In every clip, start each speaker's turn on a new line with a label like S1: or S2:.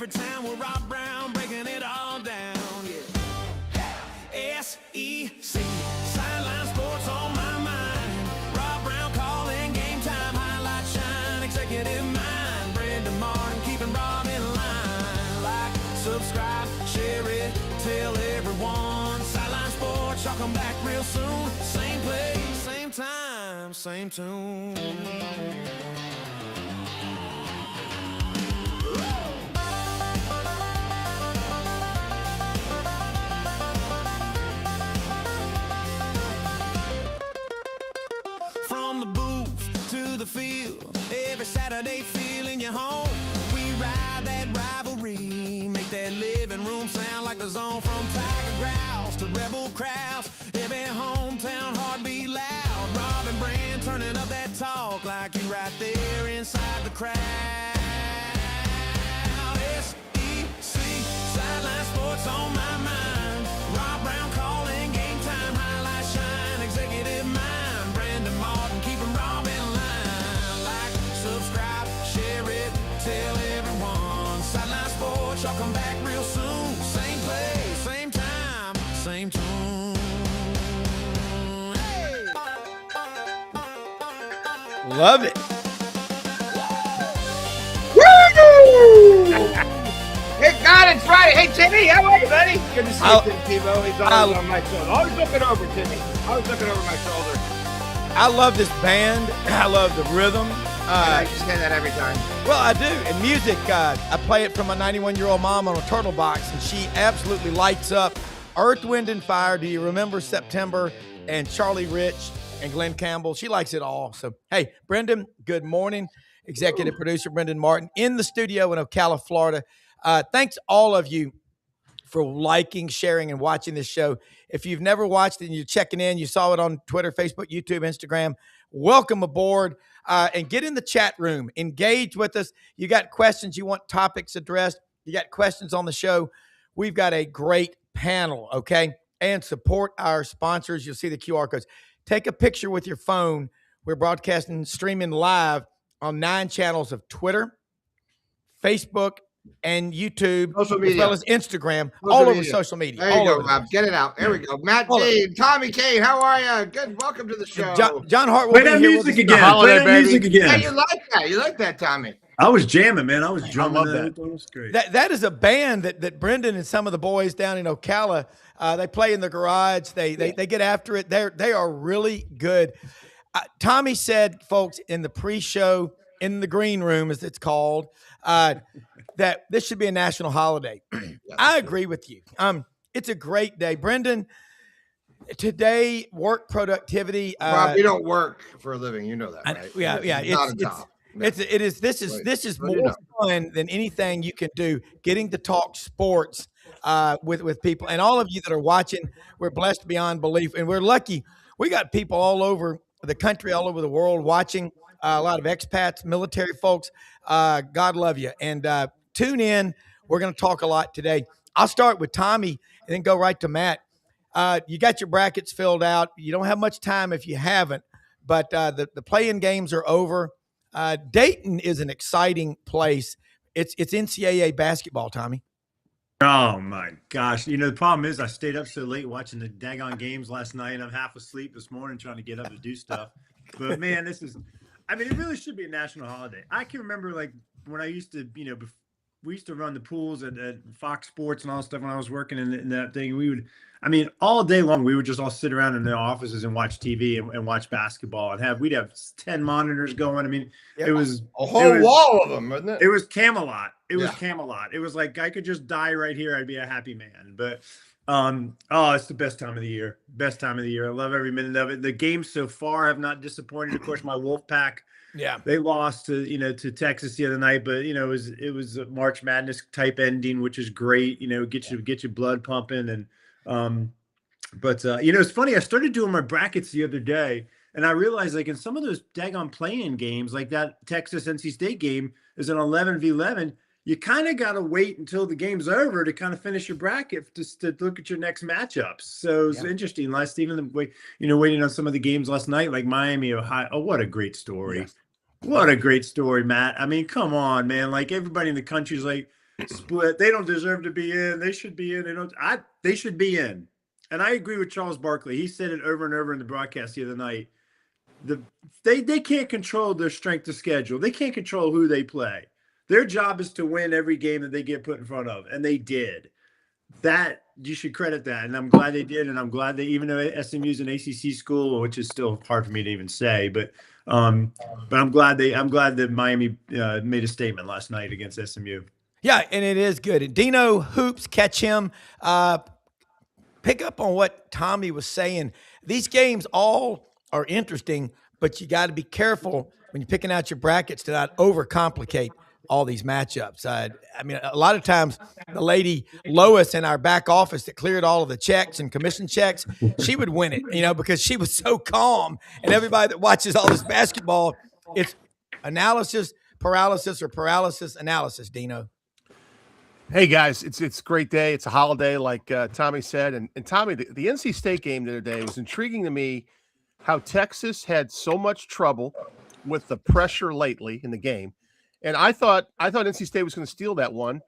S1: every time with Rob Browne breaking it all down. Yeah. SEC, sideline sports on my mind. Rob Browne calling game time, highlight shine, executive mind. Brendan Martin keeping Rob in line. Like, subscribe, share it, tell everyone. Sideline sports, y'all come back real soon. Same place, same time, same tune. From the booth to the field, every Saturday feeling you home. We ride that rivalry, make that living room sound like the zone. From Tiger Grouse to Rebel crowds, every hometown heartbeat loud. Rob and Brand turning up that talk like you right there inside the crowd. SEC, sideline sports on my mind. Rob Browne calling game time, highlight shine, executive mind. Brandon Martin keeping Rob in line. Like, subscribe, share it, tell everyone. Sideline sports, y'all come back real soon. Same place, same time, same tune. Hey!
S2: Love it.
S3: Woo! Hey, God, it's Friday. Hey, Timmy, how are you, buddy? Good to see you, Tim Tebow. He's always on my shoulder. Always looking over, Timmy. Always looking over my shoulder.
S2: I love this band. I love the rhythm.
S3: I just say that every time.
S2: Well, I do. And music, I play it from my 91-year-old mom on a turtle box, and she absolutely lights up. Earth, Wind, and Fire. Do you remember September? And Charlie Rich and Glenn Campbell. She likes it all. So, hey, Brendan, good morning. Executive producer Brendan Martin in the studio in Ocala, Florida. Thanks all of you for liking, sharing, and watching this show. If you've never watched it and you're checking in, you saw it on Twitter, Facebook, YouTube, Instagram, welcome aboard, and get in the chat room. Engage with us. You got questions, you want topics addressed, you got questions on the show. We've got a great panel, okay? And support our sponsors. You'll see the QR codes. Take a picture with your phone. We're broadcasting, streaming live on 9 channels of Twitter, Facebook, and YouTube,
S3: social media,
S2: as well as Instagram, all over social media.
S3: There you go, Rob. Get it out. There we go. Matt Dean, Tommy Kane, how are you? Good. Welcome to the show.
S2: John Hartwell.
S4: Play that music again. Play that music again.
S3: Yeah, you like that. You like that, Tommy.
S4: I was jamming, man. I was drumming.
S5: I love that.
S4: That was great.
S2: That is a band that Brendan and some of the boys down in Ocala, they play in the garage. They get after it. They are really good. Tommy said, folks, in the pre-show, in the green room, as it's called, that this should be a national holiday. I agree with you. It's a great day. Brendan, today, work productivity.
S3: Rob, you don't work for a living. You know that, right?
S2: Yeah. This is more fun than anything you can do, getting to talk sports with people. And all of you that are watching, we're blessed beyond belief. And we're lucky. We got people all over the country, all over the world watching. A lot of expats, military folks. God love you. And tune in. We're going to talk a lot today. I'll start with Tommy and then go right to Matt. You got your brackets filled out. You don't have much time if you haven't, but the play-in games are over. Dayton is an exciting place. It's NCAA basketball, Tommy.
S4: Oh, my gosh. You know, the problem is I stayed up so late watching the daggone games last night. I'm half asleep this morning trying to get up to do stuff. But, man, it really should be a national holiday. I can remember, like, when I used to, we used to run the pools at Fox Sports and all that stuff when I was working in that thing. All day long, we would just all sit around in the offices and watch TV and watch basketball we'd have 10 monitors going. It was
S3: a whole wall of them, wasn't it?
S4: It was Camelot. It was Camelot. It was like I could just die right here. I'd be a happy man. But it's the best time of the year. Best time of the year. I love every minute of it. The games so far have not disappointed. Of course, my Wolfpack. Yeah, they lost to Texas the other night, but it was a March Madness type ending, which is great. Get your blood pumping and it's funny. I started doing my brackets the other day, and I realized like in some of those daggone play-in games, like that Texas NC State game is an 11v11. You kind of got to wait until the game's over to kind of finish your bracket to look at your next matchups. So it's interesting. Waiting on some of the games last night, like Miami, Ohio. Oh, what a great story. Yes. What a great story, Matt. Come on, man. Like everybody in the country is like, split. They don't deserve to be in. They should be in. They should be in. And I agree with Charles Barkley. He said it over and over in the broadcast the other night. They can't control their strength of schedule. They can't control who they play. Their job is to win every game that they get put in front of, and they did. That you should credit that, and I'm glad they did, and I'm glad that even though SMU is an ACC school, which is still hard for me to even say, but I'm glad that Miami made a statement last night against SMU.
S2: Yeah, and it is good. And Dino Hoops, catch him. Pick up on what Tommy was saying. These games all are interesting, but you got to be careful when you're picking out your brackets to not overcomplicate all these matchups. I mean, a lot of times the lady Lois in our back office that cleared all of the checks and commission checks, she would win it, because she was so calm. And everybody that watches all this basketball, it's analysis, paralysis, or paralysis analysis, Dino.
S5: Hey guys, it's a great day. It's a holiday, like Tommy said. And Tommy, the NC State game the other day was intriguing to me how Texas had so much trouble with the pressure lately in the game. And I thought NC State was going to steal that one.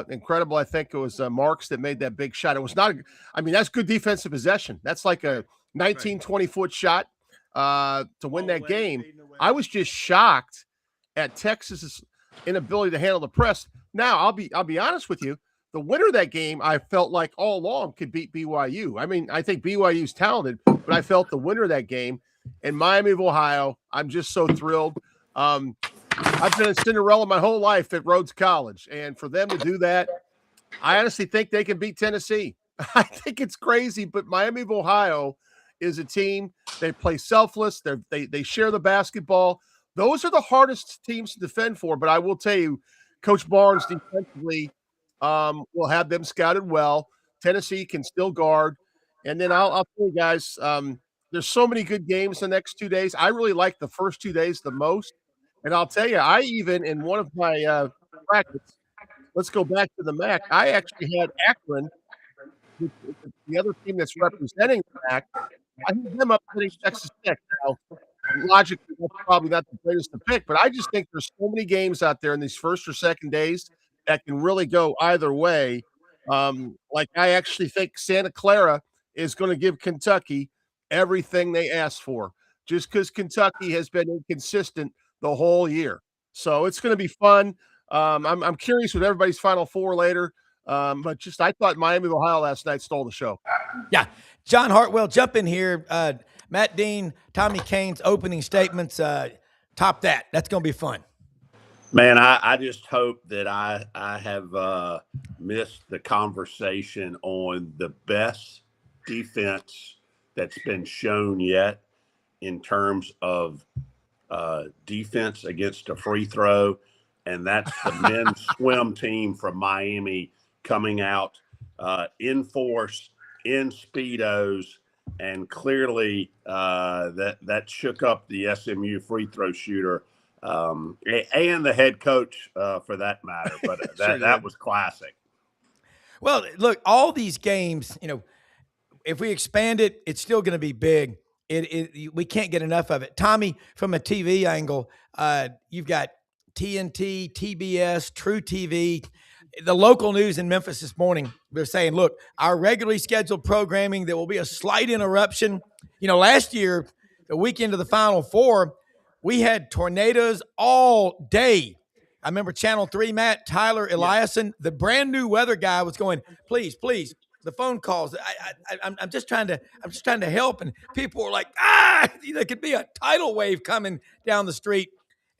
S5: Incredible. I think it was Marks that made that big shot. It was not, that's good defensive possession. That's like a 19, 20-foot shot to win that game. I was just shocked at Texas's inability to handle the press. Now, I'll be honest with you. The winner of that game, I felt like all along could beat BYU. I think BYU's talented, but I felt the winner of that game in Miami of Ohio. I'm just so thrilled. I've been a Cinderella my whole life at Rhodes College, and for them to do that, I honestly think they can beat Tennessee. I think it's crazy, but Miami of Ohio is a team. They play selfless. They share the basketball. Those are the hardest teams to defend for, but I will tell you, Coach Barnes defensively will have them scouted well. Tennessee can still guard. And then I'll tell you guys, there's so many good games the next 2 days. I really like the first 2 days the most. And I'll tell you, I even in one of my brackets, let's go back to the MAC, I actually had Akron, the other team that's representing the MAC. I had them up hitting Texas Tech. Now, logically, that's probably not the greatest to pick, but I just think there's so many games out there in these first or second days that can really go either way. Like I actually think Santa Clara is going to give Kentucky everything they asked for, just because Kentucky has been inconsistent the whole year. So it's going to be fun. I'm curious with everybody's Final Four later. But just I thought Miami of Ohio last night stole the show.
S2: Yeah. John Hartwell, jump in here. Matt Dean, Tommy Kane's opening statements. Top that. That's going to be fun.
S6: Man, I just hope that I have missed the conversation on the best defense that's been shown yet in terms of defense against a free throw, and that's the men's swim team from Miami coming out in force, in Speedos, and clearly that shook up the SMU free throw shooter and the head coach for that matter. But that was classic.
S2: Well, look, all these games, if we expand it, it's still going to be big. We can't get enough of it. Tommy, from a TV angle, you've got TNT, TBS, True TV. The local news in Memphis this morning, they're saying, look, our regularly scheduled programming, there will be a slight interruption. Last year, the weekend of the Final Four, we had tornadoes all day. I remember Channel 3, Matt, Tyler Eliason, the brand new weather guy was going, please, the phone calls. I'm just trying to help. And people were like, there could be a tidal wave coming down the street.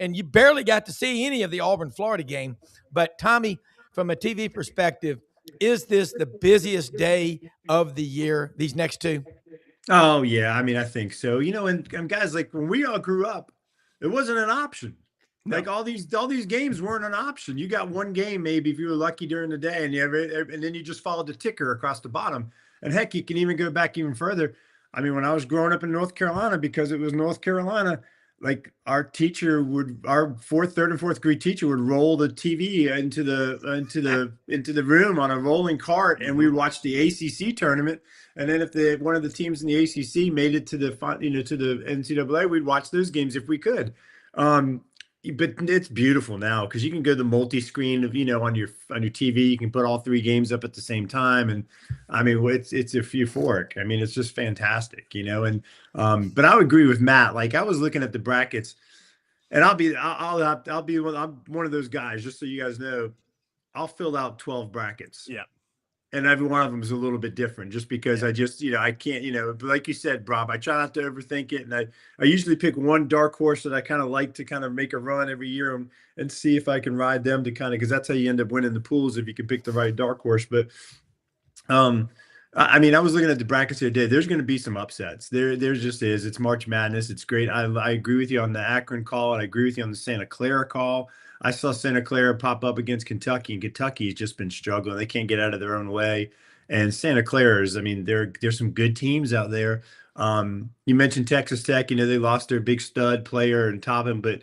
S2: And you barely got to see any of the Auburn-Florida game. But Tommy, from a TV perspective, is this the busiest day of the year, these next two?
S4: Oh, yeah. I think so. And guys, like when we all grew up, it wasn't an option. No. Like all these games weren't an option. You got one game maybe if you were lucky during the day, and then you just followed the ticker across the bottom. And heck, you can even go back even further. When I was growing up in North Carolina, because it was North Carolina, like our teacher our third and fourth grade teacher would roll the TV into the room on a rolling cart, and we would watch the ACC tournament. And then if one of the teams in the ACC made it to the to the NCAA, we'd watch those games if we could. But it's beautiful now because you can go to the multi-screen of, on your TV. You can put all three games up at the same time, and I mean, it's euphoric. I mean, it's just fantastic, And but I would agree with Matt. Like I was looking at the brackets, and I'm one of those guys. Just so you guys know, I'll fill out 12 brackets.
S5: Yeah.
S4: And every one of them is a little bit different just because I just, I can't, but like you said, Rob, I try not to overthink it. And I usually pick one dark horse that I kind of like to kind of make a run every year and see if I can ride them to kind of, because that's how you end up winning the pools if you can pick the right dark horse. But I mean, I was looking at the brackets the other day. There's going to be some upsets. There just is. It's March Madness. It's great. I agree with you on the Akron call, and I agree with you on the Santa Clara call. I saw Santa Clara pop up against Kentucky, and Kentucky has just been struggling. They can't get out of their own way. And Santa Clara's, I mean, there's some good teams out there. You mentioned Texas Tech. They lost their big stud player and Toppin, but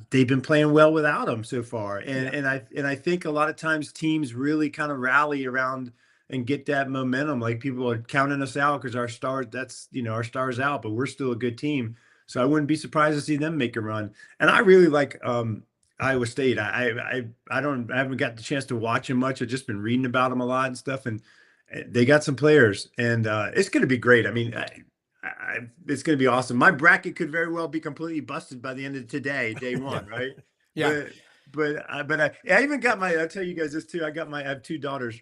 S4: they've been playing well without him so far. And I think a lot of times teams really kind of rally around and get that momentum. Like people are counting us out because our star's out, but we're still a good team. So I wouldn't be surprised to see them make a run. And I really like Iowa State. I haven't got the chance to watch them much. I've just been reading about them a lot and stuff, and they got some players, and it's going to be great. I mean, it's going to be awesome. My bracket could very well be completely busted by the end of today, day one, right?
S2: Yeah.
S4: But I even got I'll tell you guys this too. I have two daughters.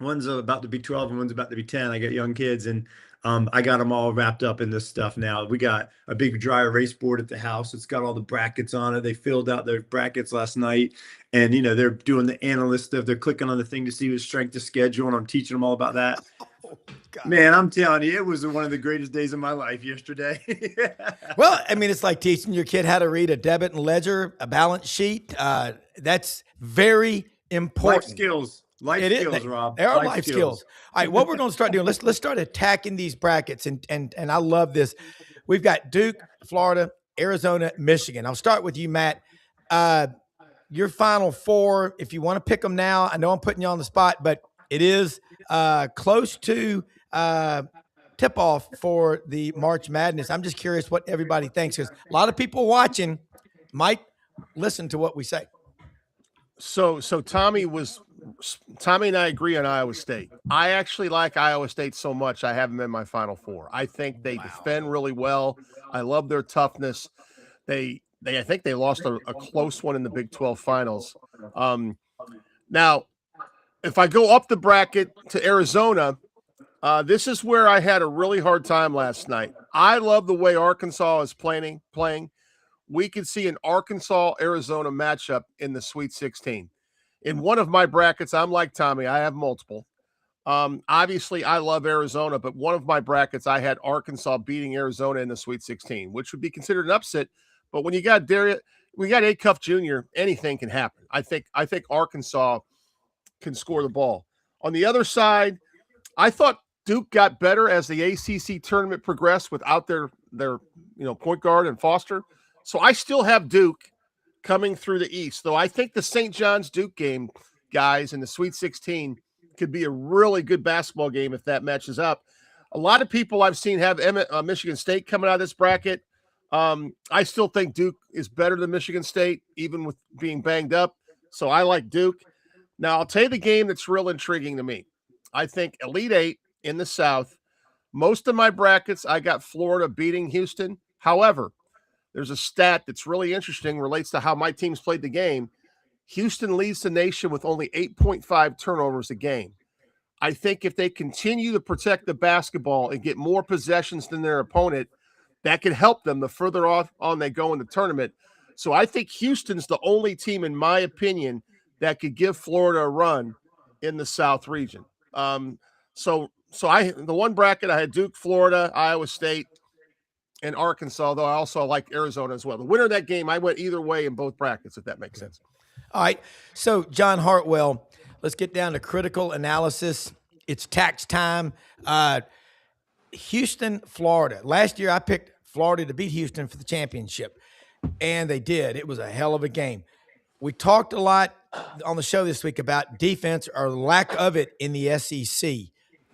S4: One's about to be 12 and one's about to be 10. I got young kids, and I got them all wrapped up in this stuff now. We got a big dry erase board at the house. It's got all the brackets on it. They filled out their brackets last night, and they're doing the analyst stuff. They're clicking on the thing to see what strength of schedule, and I'm teaching them all about that. Oh, man, I'm telling you, it was one of the greatest days of my life yesterday.
S2: Well, I mean, it's like teaching your kid how to read a debit and ledger, a balance sheet. That's very important.
S4: Life skills. Life skills, Rob.
S2: There are life skills. All right, what we're going to start doing, let's start attacking these brackets, and I love this. We've got Duke, Florida, Arizona, Michigan. I'll start with you, Matt. Your Final Four, if you want to pick them now, I know I'm putting you on the spot, but it is close to tip-off for the March Madness. I'm just curious what everybody thinks, because a lot of people watching might listen to what we say.
S5: So Tommy and I agree on Iowa State. I actually like Iowa State so much I have them in my Final Four. I think they defend really well. I love their toughness. I think they lost a close one in the Big 12 finals. Now, if I go up the bracket to Arizona, this is where I had a really hard time last night. I love the way Arkansas is playing. We could see an Arkansas-Arizona matchup in the Sweet 16. In one of my brackets, I'm like Tommy. I have multiple. Obviously, I love Arizona, but one of my brackets, I had Arkansas beating Arizona in the Sweet 16, which would be considered an upset. But when you got Acuff Jr., anything can happen. I think Arkansas can score the ball. On the other side, I thought Duke got better as the ACC tournament progressed without their point guard and Foster. So I still have Duke coming through the East, though I think the St. John's Duke game, guys, in the Sweet 16 could be a really good basketball game if that matches up. A lot of people I've seen have Michigan State coming out of this bracket. I still think Duke is better than Michigan State, even with being banged up. So I like Duke. Now, I'll tell you the game that's real intriguing to me. I think Elite Eight in the South. Most of my brackets, I got Florida beating Houston. However, there's a stat that's really interesting, relates to how my teams played the game. Houston leads the nation with only 8.5 turnovers a game. I think if they continue to protect the basketball and get more possessions than their opponent, that could help them the further on they go in the tournament. So I think Houston's the only team, in my opinion, that could give Florida a run in the South region. So the one bracket I had Duke, Florida, Iowa State, and Arkansas, though I also like Arizona as well. The winner of that game, I went either way in both brackets, if that makes sense.
S2: All right. So, John Hartwell, let's get down to critical analysis. It's tax time. Houston, Florida. Last year, I picked Florida to beat Houston for the championship, and they did. It was a hell of a game. We talked a lot on the show this week about defense or lack of it in the SEC.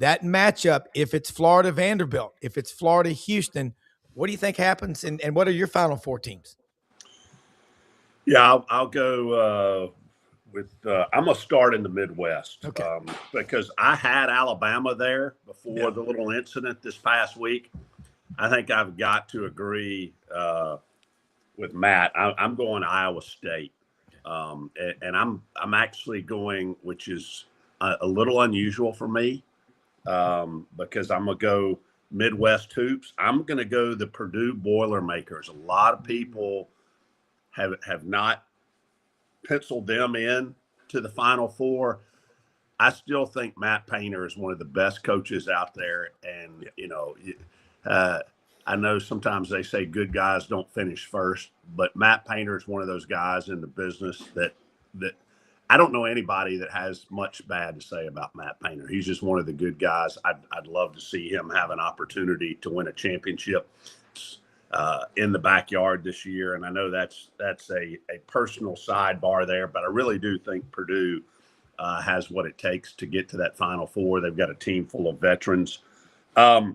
S2: That matchup, if it's Florida Vanderbilt, if it's Florida Houston, what do you think happens, and what are your Final Four teams?
S6: Yeah, I'll go with. I'm gonna start in the Midwest,
S2: Okay.
S6: because I had Alabama there before
S2: Yeah.
S6: the little incident this past week. I think I've got to agree with Matt. I'm going Iowa State, and I'm actually going, which is a little unusual for me, because I'm gonna go Midwest hoops. I'm gonna go the Purdue Boilermakers. A lot of people have not penciled them in to the Final Four. I still think Matt Painter is one of the best coaches out there, and uh, I know sometimes they say good guys don't finish first, but Matt Painter is one of those guys in the business that I don't know anybody that has much bad to say about Matt Painter. He's just one of the good guys. I'd love to see him have an opportunity to win a championship in the backyard this year. And I know that's a personal sidebar there, but I really do think Purdue has what it takes to get to that Final Four. They've got a team full of veterans. I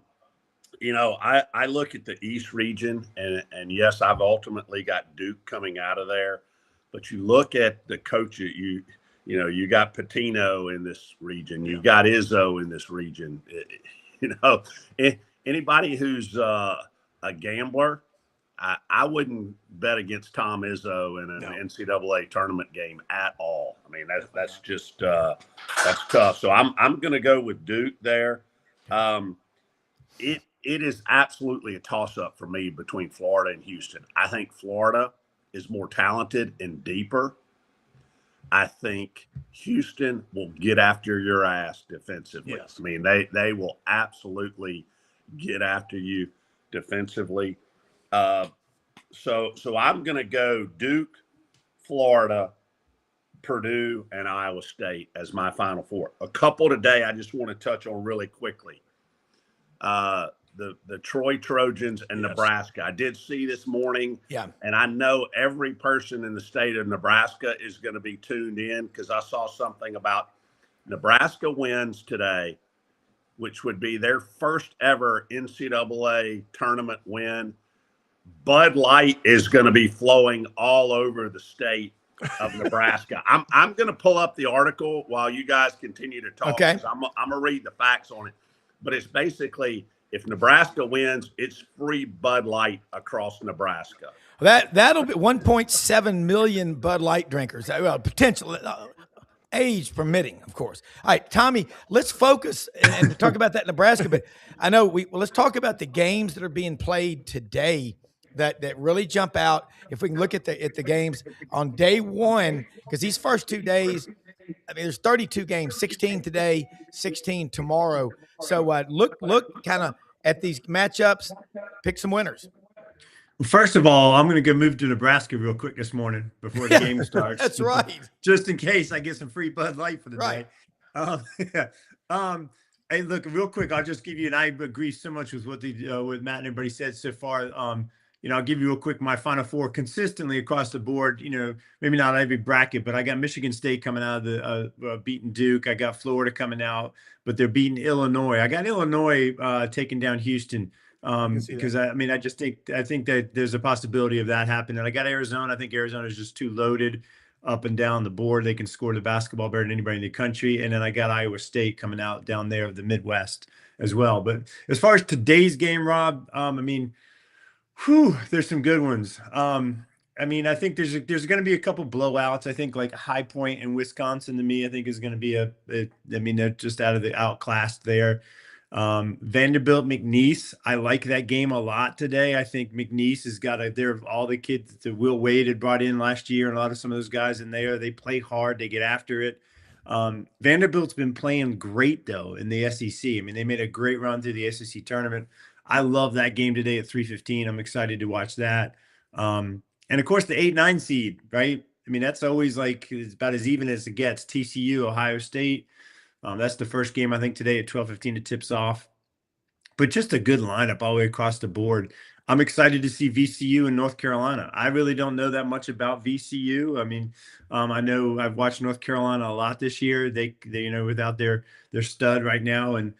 S6: look at the East region, and yes, I've ultimately got Duke coming out of there. But you look at the coaches, you got Patino in this region. You've got Izzo in this region. Anybody who's a gambler, I wouldn't bet against Tom Izzo in an NCAA tournament game at all. I mean, that's just that's tough. So I'm going to go with Duke there. It is absolutely a toss-up for me between Florida and Houston. I think Florida is more talented and deeper. I think Houston will get after your ass defensively.
S5: Yes.
S6: I mean, they will absolutely get after you defensively. So I'm going to go Duke, Florida, Purdue, and Iowa State as my Final Four. A couple today I just want to touch on really quickly. The Troy Trojans and Nebraska. I did see this morning, and I know every person in the state of Nebraska is going to be tuned in because I saw something about Nebraska wins today, which would be their first ever NCAA tournament win. Bud Light is going to be flowing all over the state of Nebraska. I'm going to pull up the article while you guys continue to talk.
S2: Okay.
S6: I'm going to read the facts on it. But it's basically, if Nebraska wins, it's free Bud Light across Nebraska.
S2: That'll be 1.7 million Bud Light drinkers. Well, potential, age permitting, of course. All right, Tommy, let's focus and talk about that Nebraska. But I know let's talk about the games that are being played today that really jump out. If we can look at the games on day one, because these first 2 days, I mean, there's 32 games, 16 today, 16 tomorrow. So look kind of at these matchups, pick some winners.
S4: First of all, I'm going to go move to Nebraska real quick this morning before the game starts.
S2: That's right.
S4: Just in case I get some free Bud Light for the
S2: Right.
S4: day. Hey, look, real quick, I'll just give you, and I agree so much with what with Matt and everybody said so far. I'll give you real quick my Final Four consistently across the board. Maybe not every bracket, but I got Michigan State coming out of the beating Duke. I got Florida coming out, but they're beating Illinois. I got Illinois taking down Houston because I think that there's a possibility of that happening. I got Arizona. I think Arizona is just too loaded up and down the board. They can score the basketball better than anybody in the country. And then I got Iowa State coming out down there of the Midwest as well. But as far as today's game, Rob, there's some good ones. I think there's going to be a couple blowouts. I think like High Point and Wisconsin to me, I think is going to be they're just outclassed there. Vanderbilt McNeese, I like that game a lot today. I think McNeese has got they're all the kids that Will Wade had brought in last year, and a lot of some of those guys in there. They play hard, they get after it. Vanderbilt's been playing great though in the SEC. I mean, they made a great run through the SEC tournament. I love that game today at 3:15. I'm excited to watch that. And of course, the 8-9 seed, right? I mean, that's always it's about as even as it gets. TCU, Ohio State. That's the first game, I think, today at 12:15 it tips off. But just a good lineup all the way across the board. I'm excited to see VCU in North Carolina. I really don't know that much about VCU. I mean, I know I've watched North Carolina a lot this year. They without their stud right now, and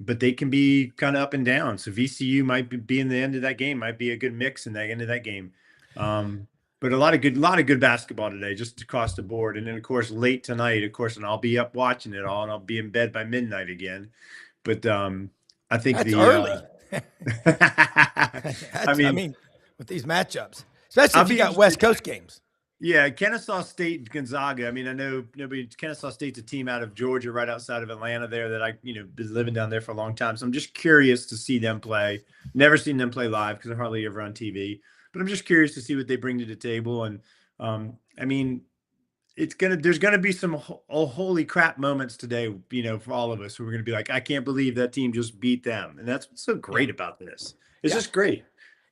S4: but they can be kind of up and down. So VCU might be in the end of that game, might be a good mix in the end of that game. But a lot of good basketball today, just across the board. And then, of course, late tonight, of course, and I'll be up watching it all, and I'll be in bed by midnight again. But I think
S2: That's
S4: the
S2: early.
S4: I mean,
S2: with these matchups, especially
S4: I'll
S2: if you
S4: be
S2: got West
S4: interested.
S2: Coast games.
S4: Yeah, Kennesaw State, Gonzaga. I mean, I know Kennesaw State's a team out of Georgia, right outside of Atlanta there that I, been living down there for a long time. So I'm just curious to see them play. Never seen them play live because they're hardly ever on TV. But I'm just curious to see what they bring to the table. And I mean, there's gonna be some holy crap moments today, for all of us. Where we're gonna be like, I can't believe that team just beat them. And that's what's so great about this. It's just great.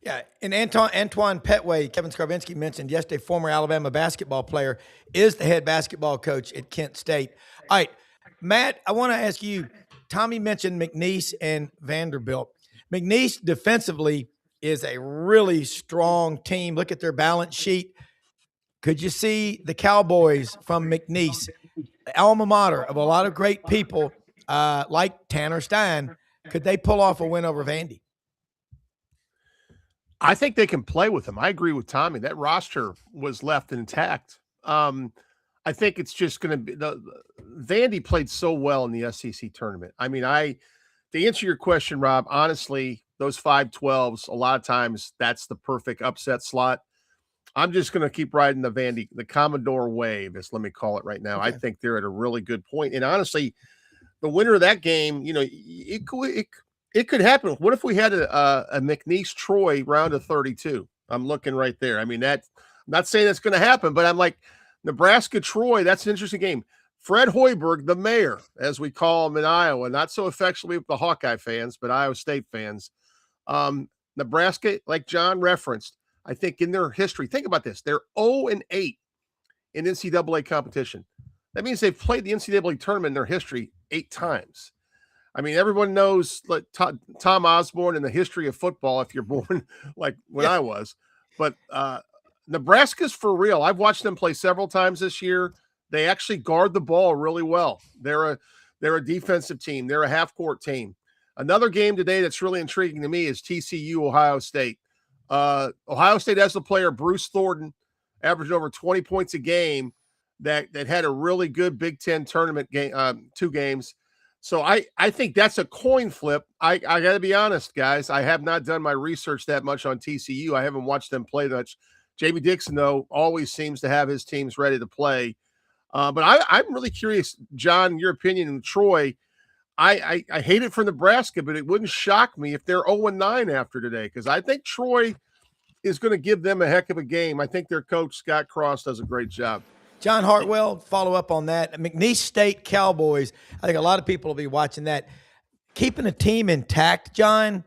S2: Yeah, and Antoine Petway, Kevin Scarbinsky mentioned yesterday, former Alabama basketball player, is the head basketball coach at Kent State. All right, Matt, I want to ask you, Tommy mentioned McNeese and Vanderbilt. McNeese defensively is a really strong team. Look at their balance sheet. Could you see the Cowboys from McNeese, the alma mater of a lot of great people like Tanner Stein, could they pull off a win over Vandy?
S5: I think they can play with them. I agree with Tommy. That roster was left intact. I think it's just going to be Vandy played so well in the SEC tournament. I mean, to answer your question, Rob, honestly, those 5-12s, a lot of times that's the perfect upset slot. I'm just going to keep riding the Commodore wave, as let me call it right now. Okay. I think they're at a really good point. And honestly, the winner of that game, it could happen. What if we had a McNeese Troy round of 32? I'm looking right there. I mean, I'm not saying that's going to happen, but I'm like, Nebraska Troy, that's an interesting game. Fred Hoiberg, the mayor, as we call him in Iowa, not so affectionately with the Hawkeye fans, but Iowa State fans. Nebraska, like John referenced, I think in their history, think about this, they're 0-8 in NCAA competition. That means they've played the NCAA tournament in their history 8 times. I mean, everyone knows like Tom Osborne in the history of football, if you're born like when I was. But Nebraska's for real. I've watched them play several times this year. They actually guard the ball really well. They're a defensive team. They're a half-court team. Another game today that's really intriguing to me is TCU Ohio State. Ohio State has the player Bruce Thornton, averaged over 20 points a game, that had a really good Big Ten tournament game, 2 games. So I think that's a coin flip. I got to be honest, guys. I have not done my research that much on TCU. I haven't watched them play much. Jamie Dixon, though, always seems to have his teams ready to play. But I'm really curious, John, your opinion in Troy. I hate it for Nebraska, but it wouldn't shock me if they're 0-9 after today, because I think Troy is going to give them a heck of a game. I think their coach, Scott Cross, does a great job.
S2: John Hartwell, follow up on that. McNeese State Cowboys, I think a lot of people will be watching that. Keeping a team intact, John,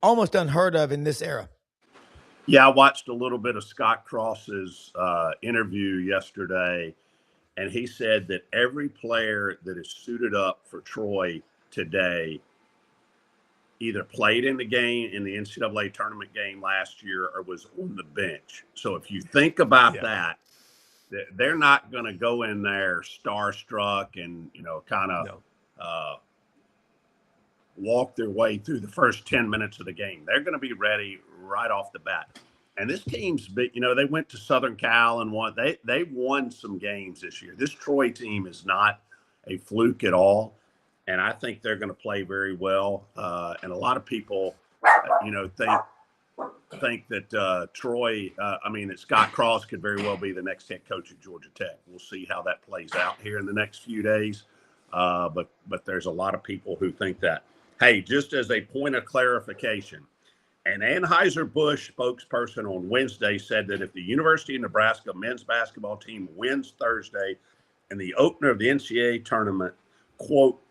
S2: almost unheard of in this era.
S6: Yeah, I watched a little bit of Scott Cross's interview yesterday, and he said that every player that is suited up for Troy today either played in the NCAA tournament game last year or was on the bench. So if you think about that, they're not going to go in there starstruck and, kind of walk their way through the first 10 minutes of the game. They're going to be ready right off the bat. And this team's big, they went to Southern Cal and won. They won some games this year. This Troy team is not a fluke at all. And I think they're going to play very well. And a lot of people, think that Troy, that Scott Cross could very well be the next head coach at Georgia Tech. We'll see how that plays out here in the next few days. But there's a lot of people who think that. Hey, just as a point of clarification, an Anheuser-Busch spokesperson on Wednesday said that if the University of Nebraska men's basketball team wins Thursday in the opener of the NCAA tournament, quote,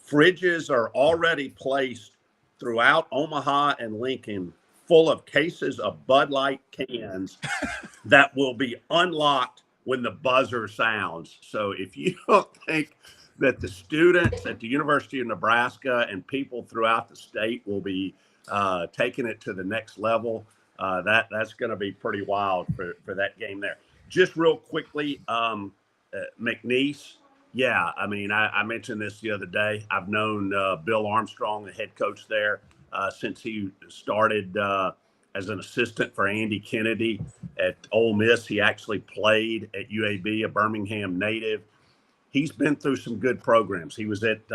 S6: fridges are already placed throughout Omaha and Lincoln full of cases of Bud Light cans that will be unlocked when the buzzer sounds. So if you don't think that the students at the University of Nebraska and people throughout the state will be taking it to the next level, that's going to be pretty wild for that game there. Just real quickly, McNeese. Yeah, I mentioned this the other day. I've known Bill Armstrong, the head coach there, since he started as an assistant for Andy Kennedy at Ole Miss. He actually played at UAB, a Birmingham native. He's been through some good programs. He was at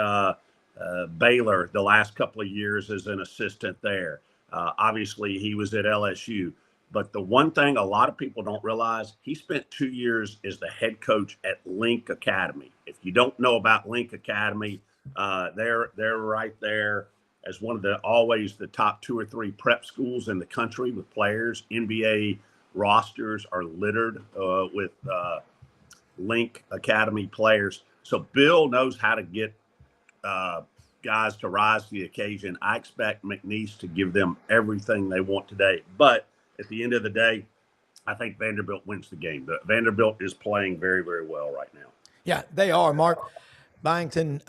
S6: Baylor the last couple of years as an assistant there. Obviously, he was at LSU. But the one thing a lot of people don't realize, he spent 2 years as the head coach at Link Academy. If you don't know about Link Academy, they're right there as one of always the top 2 or 3 prep schools in the country with players. NBA rosters are littered with Link Academy players. So Bill knows how to get guys to rise to the occasion. I expect McNeese to give them everything they want today. But at the end of the day, I think Vanderbilt wins the game. Vanderbilt is playing very, very well right now.
S2: Yeah, they are, Mark. Byington,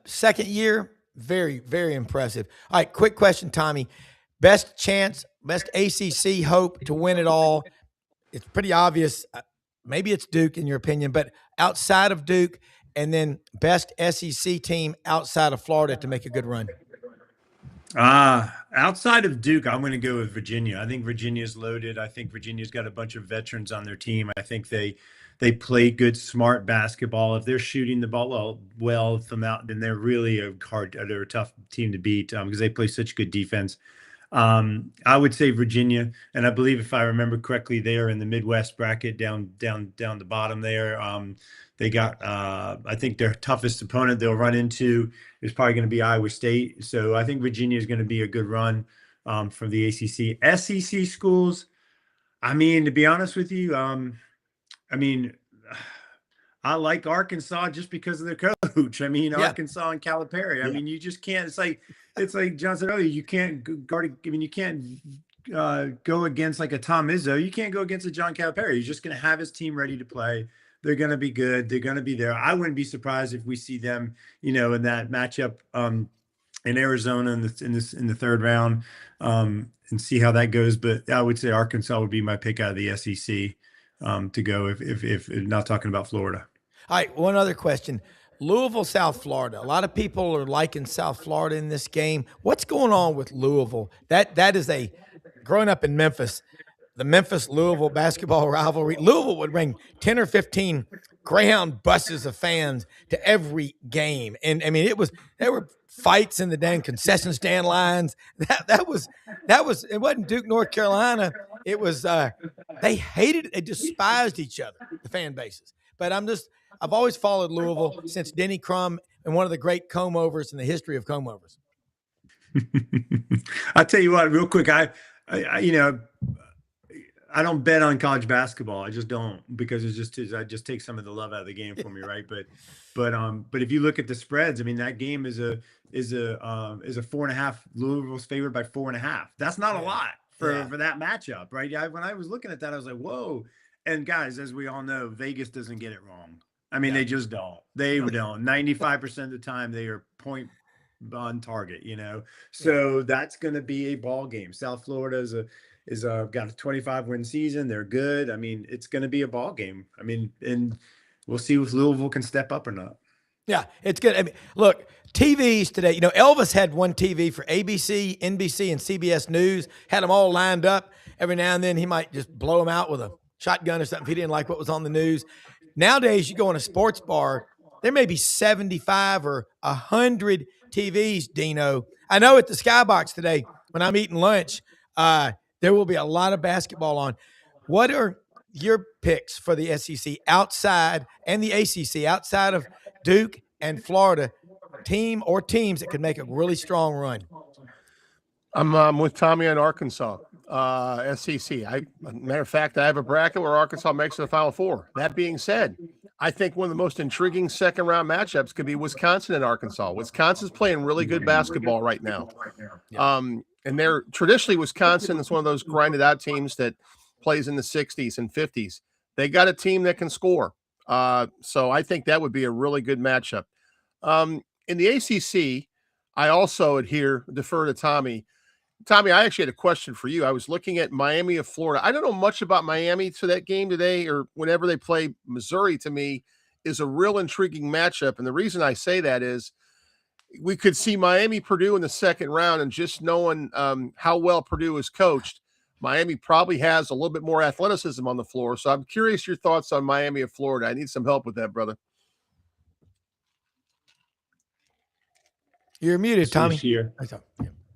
S2: second year, very, very impressive. All right, quick question, Tommy. Best chance, best ACC hope to win it all? It's pretty obvious. Maybe it's Duke in your opinion, but outside of Duke, and then best SEC team outside of Florida to make a good run.
S4: Outside of Duke, I'm going to go with Virginia. I think Virginia's loaded. I think Virginia's got a bunch of veterans on their team. I think they play good, smart basketball. If they're shooting the ball well from out, then they're really they're a tough team to beat because they play such good defense. I would say Virginia, and I believe if I remember correctly, they are in the Midwest bracket down the bottom there. They got, I think their toughest opponent they'll run into is probably going to be Iowa State. So I think Virginia is going to be a good run from the ACC. SEC schools, I mean, to be honest with you, I mean, I like Arkansas just because of their coach. I mean, yeah. Arkansas and Calipari. I mean, you just can't. It's like John said earlier. You can't guard. I mean, you can't go against like a Tom Izzo. You can't go against a John Calipari. You're just going to have his team ready to play. They're going to be good. They're going to be there. I wouldn't be surprised if we see them, in that matchup in Arizona in the third round and see how that goes. But I would say Arkansas would be my pick out of the SEC to go if not talking about Florida.
S2: All right, one other question. Louisville, South Florida. A lot of people are liking South Florida in this game. What's going on with Louisville? That is growing up in Memphis, the Memphis-Louisville basketball rivalry. Louisville would bring 10 or 15 Greyhound buses of fans to every game. And I mean, there were fights in the dang concession stand lines. That was it wasn't Duke, North Carolina. It was they hated it, they despised each other, the fan bases. But I've always followed Louisville since Denny Crum and one of the great comb-overs in the history of comb-overs.
S4: I'll tell you what, real quick, I don't bet on college basketball. I just don't, because I just take some of the love out of the game for me, right? But if you look at the spreads, I mean, that game is a 4.5. Louisville's favored by 4.5. That's not a lot for that matchup, right? When I was looking at that, I was like, whoa. And guys, as we all know, Vegas doesn't get it wrong. I mean, they just don't. They don't. 95% of the time, they are point on target. So that's going to be a ball game. South Florida is got a 25-win season. They're good. I mean, it's going to be a ball game. I mean, and we'll see if Louisville can step up or not.
S2: Yeah, it's good. I mean, look, TVs today. Elvis had one TV for ABC, NBC, and CBS News. Had them all lined up. Every now and then, he might just blow them out with a shotgun or something if he didn't like what was on the news. Nowadays, you go in a sports bar, there may be 75 or 100 TVs, Dino. I know at the Skybox today, when I'm eating lunch, there will be a lot of basketball on. What are your picks for the SEC outside and the ACC outside of Duke and Florida, teams that could make a really strong run?
S5: I'm with Tommy on Arkansas. SEC. Matter of fact, I have a bracket where Arkansas makes it the Final Four. That being said, I think one of the most intriguing second round matchups could be Wisconsin and Arkansas. Wisconsin's playing really good basketball right now. And they're traditionally Wisconsin is one of those grinded out teams that plays in the 60s and 50s. They got a team that can score. So I think that would be a really good matchup. In the ACC, I also defer to Tommy. Tommy, I actually had a question for you. I was looking at Miami of Florida. I don't know much about Miami, so that game today or whenever they play Missouri, to me, is a real intriguing matchup. And the reason I say that is we could see Miami-Purdue in the second round, and just knowing how well Purdue is coached, Miami probably has a little bit more athleticism on the floor. So I'm curious your thoughts on Miami of Florida. I need some help with that, brother.
S2: You're muted, Tommy.
S4: Here.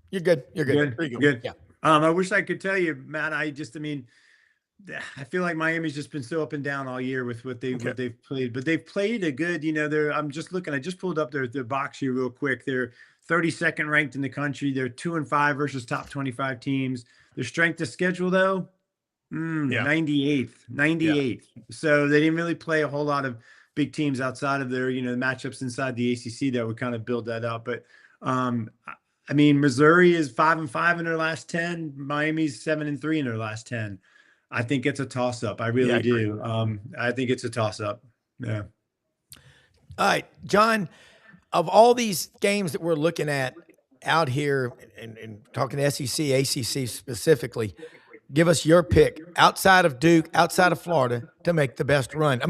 S2: You're good. You're good.
S4: Good.
S2: Yeah.
S4: I wish I could tell you, Matt. I feel like Miami's just been so up and down all year with what they've played, but they've played a good, I'm just looking, I just pulled up their box here real quick. They're 32nd ranked in the country. They're 2-5 versus top 25 teams. Their strength of schedule though, 98th. Yeah. So they didn't really play a whole lot of big teams outside of their, the matchups inside the ACC that would kind of build that up. But Missouri is 5-5 in their last 10. Miami's 7-3 in their last 10. I think it's a toss-up. I really do. I think it's a toss-up. Yeah.
S2: All right, John, of all these games that we're looking at out here and talking SEC, ACC specifically, give us your pick outside of Duke, outside of Florida, to make the best run.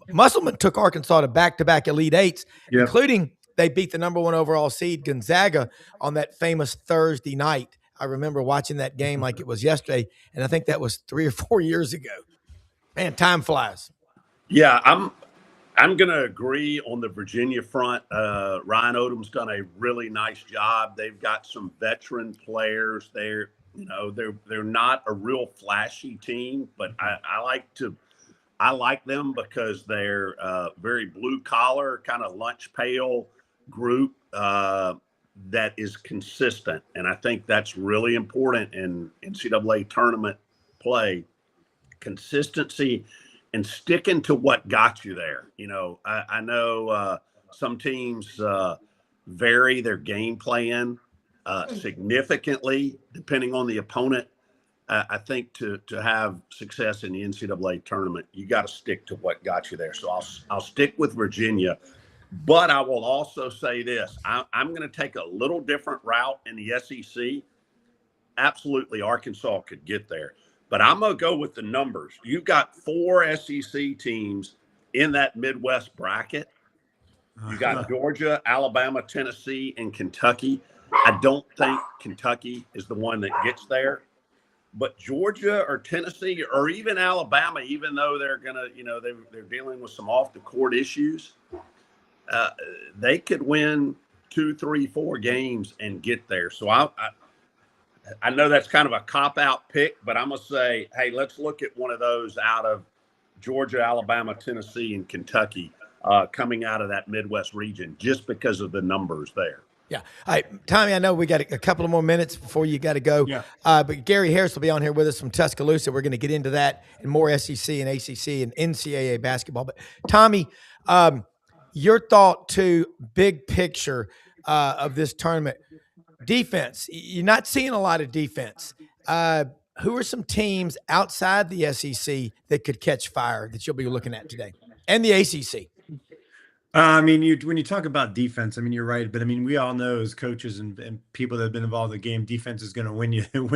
S2: Musselman took Arkansas to back-to-back Elite Eights, including they beat the number 1 overall seed Gonzaga on that famous Thursday night. I remember watching that game like it was yesterday, and I think that was 3 or 4 years ago. Man, time flies.
S6: Yeah, I'm going to agree on the Virginia front. Ryan Odom's done a really nice job. They've got some veteran players. They're not a real flashy team, but I like them because they're very blue collar, kind of lunch pail group that is consistent. And I think that's really important in NCAA tournament play. Consistency and sticking to what got you there. I know some teams vary their game plan significantly depending on the opponent. I think to have success in the NCAA tournament, you got to stick to what got you there. So I'll stick with Virginia. But I will also say this. I'm going to take a little different route in the SEC. Absolutely, Arkansas could get there. But I'm going to go with the numbers. You've got 4 SEC teams in that Midwest bracket. You got Georgia, Alabama, Tennessee, and Kentucky. I don't think Kentucky is the one that gets there. But Georgia or Tennessee or even Alabama, even though they're going to, they're dealing with some off-the-court issues, they could win 2, 3, 4 games and get there. So I know that's kind of a cop-out pick, but I'm going to say, hey, let's look at one of those out of Georgia, Alabama, Tennessee, and Kentucky coming out of that Midwest region just because of the numbers there.
S2: Yeah. All right, Tommy, I know we got a couple of more minutes before you got to go. Yeah. But Gary Harris will be on here with us from Tuscaloosa. We're going to get into that and more SEC and ACC and NCAA basketball. But, Tommy, your thought to big picture of this tournament. Defense. You're not seeing a lot of defense. Who are some teams outside the SEC that could catch fire that you'll be looking at today? And the ACC.
S4: When you talk about defense, you're right. But we all know as coaches and people that have been involved in the game, defense is going to win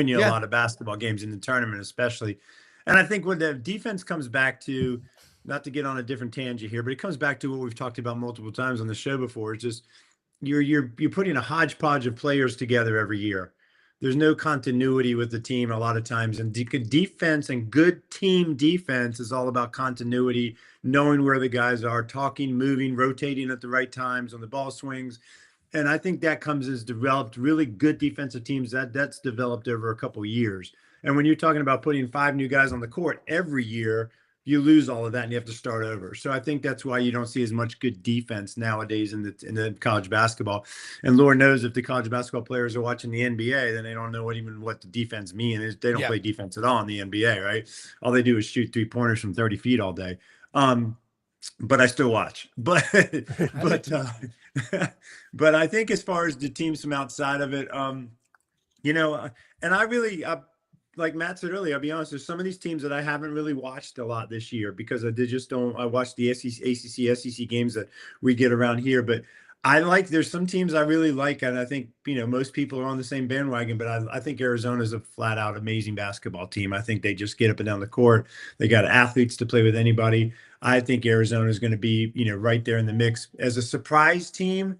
S4: you a lot of basketball games in the tournament, especially. And I think when the defense comes back to, not to get on a different tangent here, but it comes back to what we've talked about multiple times on the show before. It's just you're putting a hodgepodge of players together every year. There's no continuity with the team a lot of times, and defense and good team defense is all about continuity, knowing where the guys are, talking, moving, rotating at the right times on the ball swings. And I think that comes as developed really good defensive teams that's developed over a couple of years. And when you're talking about putting 5 new guys on the court every year, you lose all of that and you have to start over. So I think that's why you don't see as much good defense nowadays in the college basketball. And Lord knows if the college basketball players are watching the NBA, then they don't know what the defense means. They don't play defense at all in the NBA, right? All they do is shoot 3-pointers from 30 feet all day. But I still watch. But I think as far as the teams from outside of it, and I really like Matt said earlier, I'll be honest, there's some of these teams that I haven't really watched a lot this year because I watched the ACC, SEC games that we get around here. But there's some teams I really like, and I think, most people are on the same bandwagon, but I think Arizona is a flat out amazing basketball team. I think they just get up and down the court. They got athletes to play with anybody. I think Arizona is going to be, right there in the mix. As a surprise team,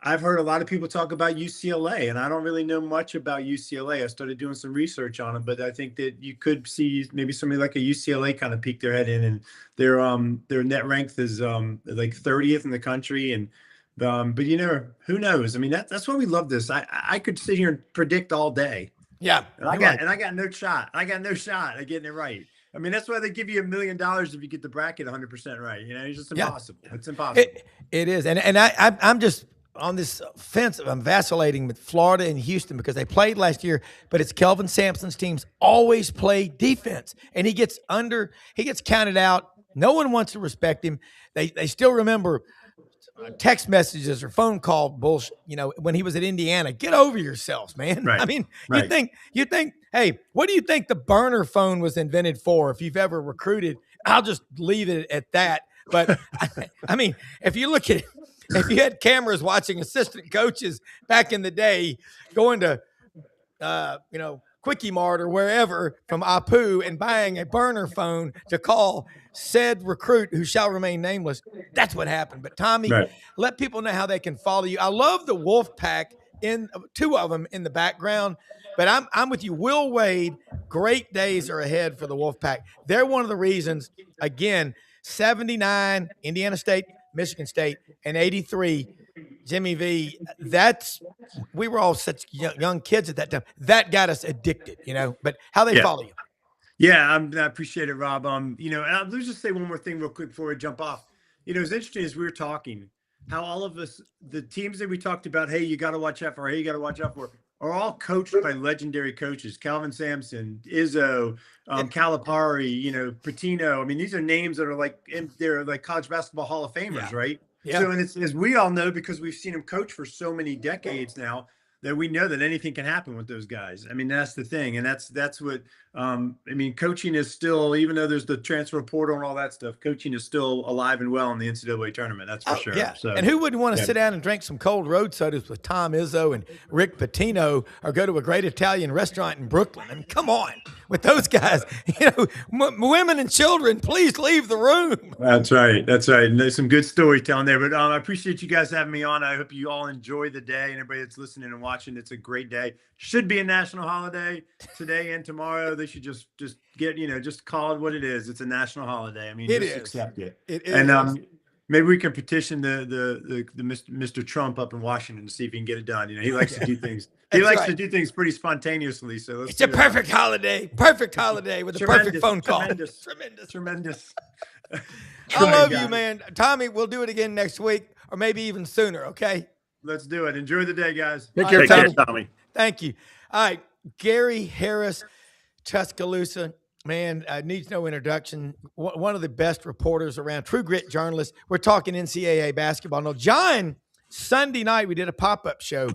S4: I've heard a lot of people talk about UCLA, and I don't really know much about UCLA. I started doing some research on them, but I think that you could see maybe somebody like a UCLA kind of peek their head in, and their net rank is like 30th in the country, and but who knows? I mean, that's why we love this. I could sit here and predict all day.
S2: Yeah,
S4: and I got no shot. I got no shot at getting it right. I mean, that's why they give you $1 million if you get the bracket 100% right. It's just impossible. Yeah. It's impossible.
S2: It is, and I'm just on this fence. I'm vacillating with Florida and Houston because they played last year, but it's Kelvin Sampson's teams always play defense, and he gets counted out. No one wants to respect him. They still remember text messages or phone call bullshit, when he was at Indiana. Get over yourselves, man.
S4: Right.
S2: I mean,
S4: right.
S2: you think, hey, what do you think the burner phone was invented for? If you've ever recruited, I'll just leave it at that. But I mean, if you had cameras watching assistant coaches back in the day going to, Quickie Mart or wherever from Apu and buying a burner phone to call said recruit who shall remain nameless. That's what happened. But Tommy, let people know how they can follow you. I love the Wolf Pack, in two of them in the background, but I'm with you. Will Wade, great days are ahead for the Wolf Pack. They're one of the reasons, again, 79, Indiana State, Michigan State, and 83, Jimmy V. We were all such young kids at that time. That got us addicted, but how they follow you.
S4: Yeah, I appreciate it, Rob. And let's just say one more thing real quick before we jump off. It's interesting as we were talking, how all of us, the teams that we talked about, hey, you got to watch out for, hey, you got to watch out for, are all coached by legendary coaches. Calvin Sampson, Izzo, Calipari, Patino. I mean, these are names that are they're like college basketball Hall of Famers, right? Yeah. So, and it's, as we all know, because we've seen them coach for so many decades now, that we know that anything can happen with those guys. I mean, that's the thing. And that's what, coaching is still, even though there's the transfer portal and all that stuff, coaching is still alive and well in the NCAA tournament. That's for sure.
S2: Yeah.
S4: So,
S2: and who wouldn't want to sit down and drink some cold road sodas with Tom Izzo and Rick Pitino, or go to a great Italian restaurant in Brooklyn? I mean, come on with those guys, women and children, please leave the room.
S4: That's right. That's right. And there's some good storytelling there, but I appreciate you guys having me on. I hope you all enjoy the day, and everybody that's listening and watching. It's a great day. Should be a national holiday today and tomorrow. They should just get, just call it what it is. It's a national holiday. I mean, just accept it. It is. And maybe we can petition the Mr. Trump up in Washington to see if he can get it done. He likes to do things. He likes to do things pretty spontaneously. So
S2: it's a perfect holiday. Perfect holiday with a perfect phone call.
S4: Tremendous.
S2: I love you, man. Tommy, we'll do it again next week, or maybe even sooner. Okay.
S4: Let's do it. Enjoy the day, guys.
S5: Take care, Tommy.
S2: Thank you. All right. Gary Harris, Tuscaloosa, man, needs no introduction. One of the best reporters around, true grit journalist. We're talking NCAA basketball. Now, John, Sunday night, we did a pop-up show.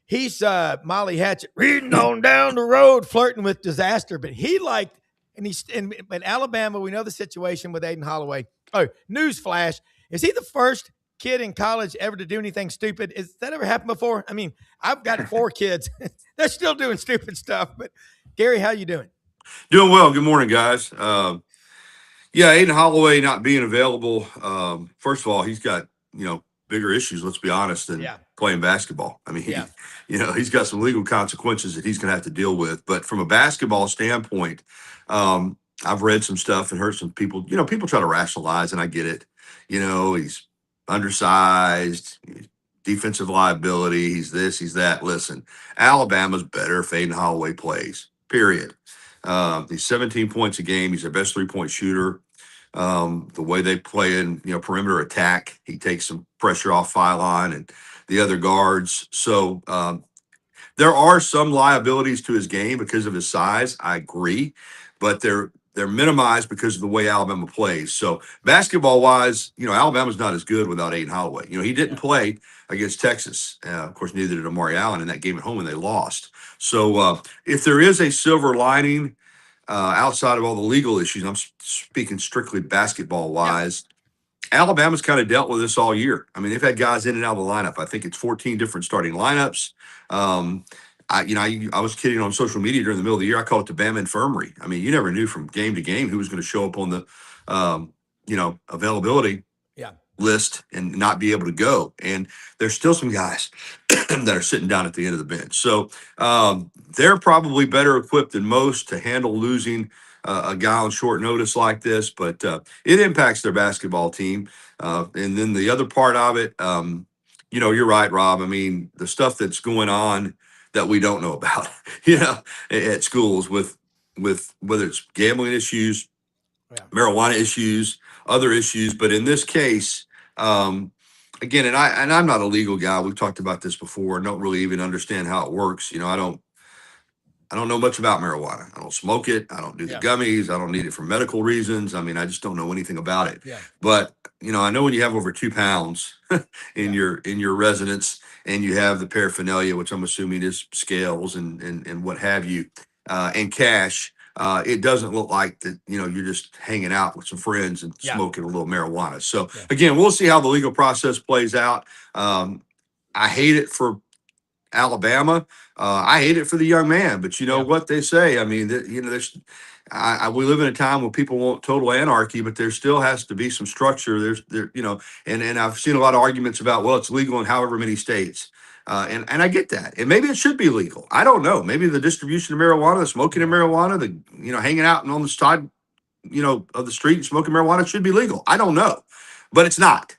S2: He's Molly Hatchet, reading on down the road, flirting with disaster. But he liked, and he's in Alabama, we know the situation with Aiden Holloway. Oh, newsflash. Is he the first kid in college ever to do anything stupid? Has that ever happened before? I mean, I've got 4 kids. They're still doing stupid stuff. But Gary, how you doing?
S7: Doing well. Good morning, guys. Aiden Holloway not being available. First of all, he's got, bigger issues, let's be honest, than playing basketball. I mean, he's got some legal consequences that he's going to have to deal with. But from a basketball standpoint, I've read some stuff and heard some people, people try to rationalize, and I get it. He's undersized, defensive liability, he's this, he's that. Listen, Alabama's better if Aiden Holloway plays, period. He's 17 points a game. He's their best 3-point shooter. The way they play in, perimeter attack, he takes some pressure off Phylon and the other guards. So there are some liabilities to his game because of his size. I agree, but they're minimized because of the way Alabama plays. So basketball-wise, Alabama's not as good without Aiden Holloway. He didn't play against Texas. Of course, neither did Amari Allen in that game at home, and they lost. So if there is a silver lining outside of all the legal issues, I'm speaking strictly basketball-wise, Alabama's kind of dealt with this all year. I mean, they've had guys in and out of the lineup. I think it's 14 different starting lineups. I was kidding on social media during the middle of the year. I call it the Bama Infirmary. I mean, you never knew from game to game who was going to show up on the, availability list and not be able to go. And there's still some guys that are sitting down at the end of the bench. So they're probably better equipped than most to handle losing a guy on short notice like this, but it impacts their basketball team. And then the other part of it, you're right, Rob. I mean, the stuff that's going on that we don't know about, at schools with whether it's gambling issues, marijuana issues, other issues. But in this case, again, and I'm not a legal guy. We've talked about this before. I don't really even understand how it works. I don't know much about marijuana. I don't smoke it. I don't do the gummies. I don't need it for medical reasons. I mean, I just don't know anything about it. Yeah. But I know when you have over 2 pounds in your residence and you have the paraphernalia, which I'm assuming is scales and what have you, and cash, it doesn't look like that. You're just hanging out with some friends and smoking a little marijuana. So again, we'll see how the legal process plays out. I hate it for Alabama. I hate it for the young man, but what they say. I mean, there's. We live in a time when people want total anarchy, but there still has to be some structure. And I've seen a lot of arguments about, well, it's legal in however many states, and I get that, and maybe it should be legal. I don't know. Maybe the distribution of marijuana, the smoking of marijuana, the hanging out and on the side, of the street and smoking marijuana should be legal. I don't know, but it's not.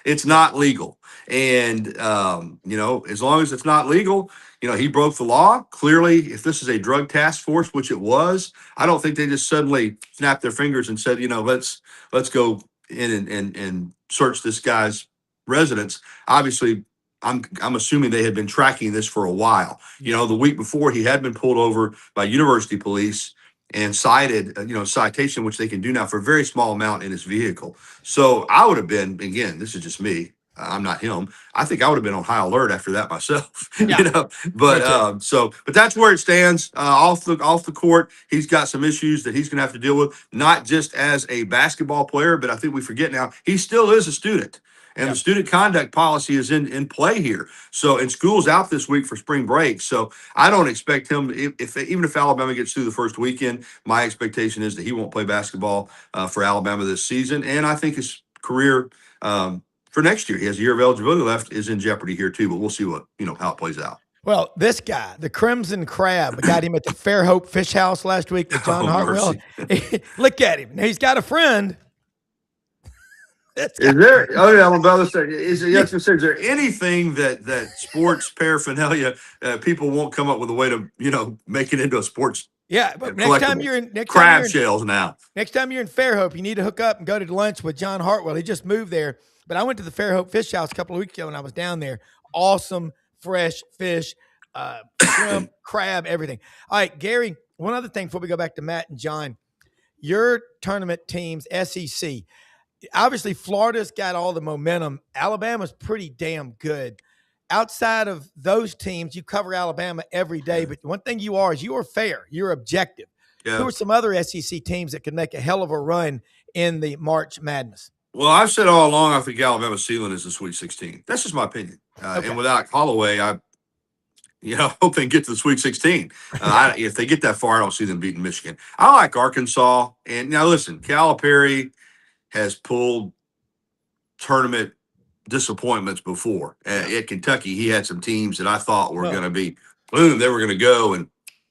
S7: It's not legal. And, as long as it's not legal, he broke the law. Clearly, if this is a drug task force, which it was, I don't think they just suddenly snapped their fingers and said, let's go in and search this guy's residence. Obviously, I'm assuming they had been tracking this for a while. The week before, he had been pulled over by university police and cited, citation, which they can do now for a very small amount in his vehicle. So I would have been, again, this is just me. I'm not him. I think I would have been on high alert after that myself, but but that's where it stands. Off the court, he's got some issues that he's going to have to deal with, not just as a basketball player, but I think we forget now, he still is a student. And the student conduct policy is in play here. So, and school's out this week for spring break. So I don't expect him, even if Alabama gets through the first weekend, my expectation is that he won't play basketball for Alabama this season. And I think his career for next year, he has a year of eligibility left, is in jeopardy here too. But we'll see how it plays out.
S2: Well, this guy, the Crimson Crab, I got him at the Fairhope Fish House last week with John Hartwell. Look at him. Now he's got a friend.
S7: Is there? Oh yeah, I'm about to say. Is there anything that sports paraphernalia people won't come up with a way to make it into a sports?
S2: Yeah, but next time you're in
S7: crab shells now.
S2: Next time you're in Fairhope, you need to hook up and go to lunch with John Hartwell. He just moved there, but I went to the Fairhope Fish House a couple of weeks ago when I was down there. Awesome, fresh fish, shrimp, crab, everything. All right, Gary. One other thing before we go back to Matt and John, your tournament teams, SEC. Obviously, Florida's got all the momentum. Alabama's pretty damn good. Outside of those teams, you cover Alabama every day. But one thing you are fair. You're objective. Yeah. Who are some other SEC teams that can make a hell of a run in the March Madness?
S7: Well, I've said all along, I think Alabama's ceiling is the Sweet 16. That's just my opinion. And without Holloway, I hope they get to the Sweet 16. If they get that far, I don't see them beating Michigan. I like Arkansas. And now listen, Calipari has pulled tournament disappointments before. At Kentucky, he had some teams that I thought were going to be, boom, they were going to go, and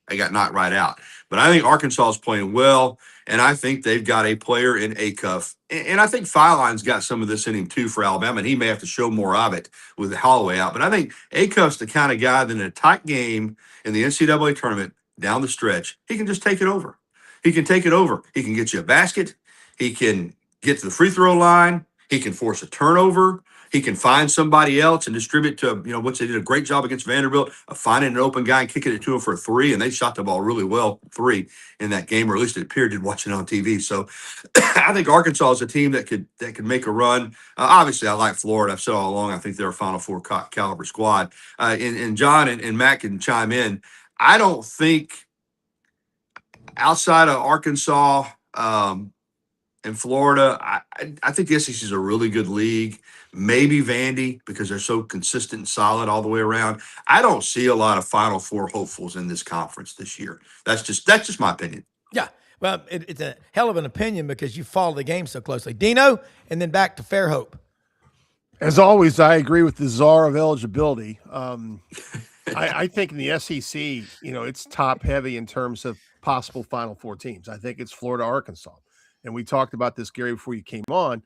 S7: they got knocked right out. But I think Arkansas is playing well, and I think they've got a player in Acuff. And I think Filene's got some of this in him, too, for Alabama, and he may have to show more of it with Holloway out. But I think Acuff's the kind of guy that in a tight game in the NCAA tournament down the stretch, he can just take it over. He can take it over. He can get you a basket. He can get to the free throw line. He can force a turnover. He can find somebody else and distribute to, which they did a great job against Vanderbilt of finding an open guy and kicking it to him for a three. And they shot the ball really well, 3 in that game, or at least it appeared to watching it on TV. So I think Arkansas is a team that could make a run. Obviously, I like Florida. I've said all along, I think they're a Final Four caliber squad. And John and Matt can chime in. I don't think outside of Arkansas, in Florida, I think the SEC is a really good league. Maybe Vandy, because they're so consistent and solid all the way around. I don't see a lot of Final Four hopefuls in this conference this year. That's just my opinion.
S2: Yeah, well, it's a hell of an opinion because you follow the game so closely. Dino, and then back to Fairhope.
S5: As always, I agree with the czar of eligibility. I think in the SEC, it's top heavy in terms of possible Final Four teams. I think it's Florida, Arkansas. And we talked about this, Gary, before you came on.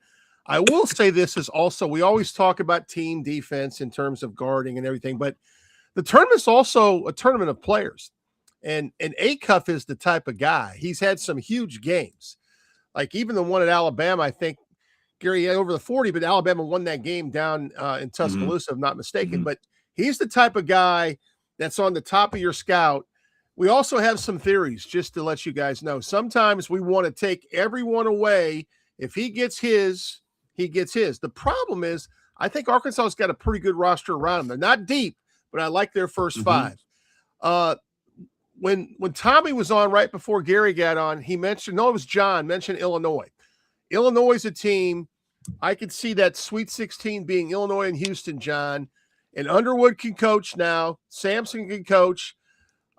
S5: I will say this is also, we always talk about team defense in terms of guarding and everything, but the tournament's also a tournament of players. And Acuff is the type of guy. He's had some huge games. Like even the one at Alabama, I think, Gary had over the 40, but Alabama won that game down in Tuscaloosa, if I'm not mistaken. But he's the type of guy that's on the top of your scout. We also have some theories, just to let you guys know. Sometimes we want to take everyone away. If he gets his, he gets his. The problem is, I think Arkansas's got a pretty good roster around them. They're not deep, but I like their first five. When Tommy was on right before Gary got on, he mentioned, no, it was John, mentioned Illinois. Illinois is a team. I could see that Sweet 16 being Illinois and Houston, John. And Underwood can coach now. Sampson can coach.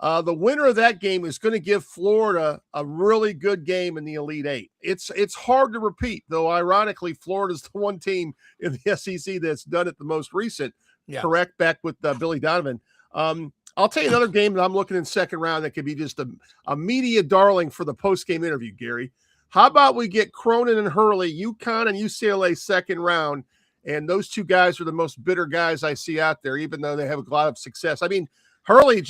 S5: The winner of that game is going to give Florida a really good game in the Elite Eight. It's hard to repeat, though. Ironically, Florida's the one team in the SEC that's done it the most recent. Yeah. Correct, back with Billy Donovan. I'll tell you another game that I'm looking in second round that could be just a media darling for the post-game interview, Gary. How about we get Cronin and Hurley, UConn and UCLA second round, and those two guys are the most bitter guys I see out there, even though they have a lot of success. I mean, Hurley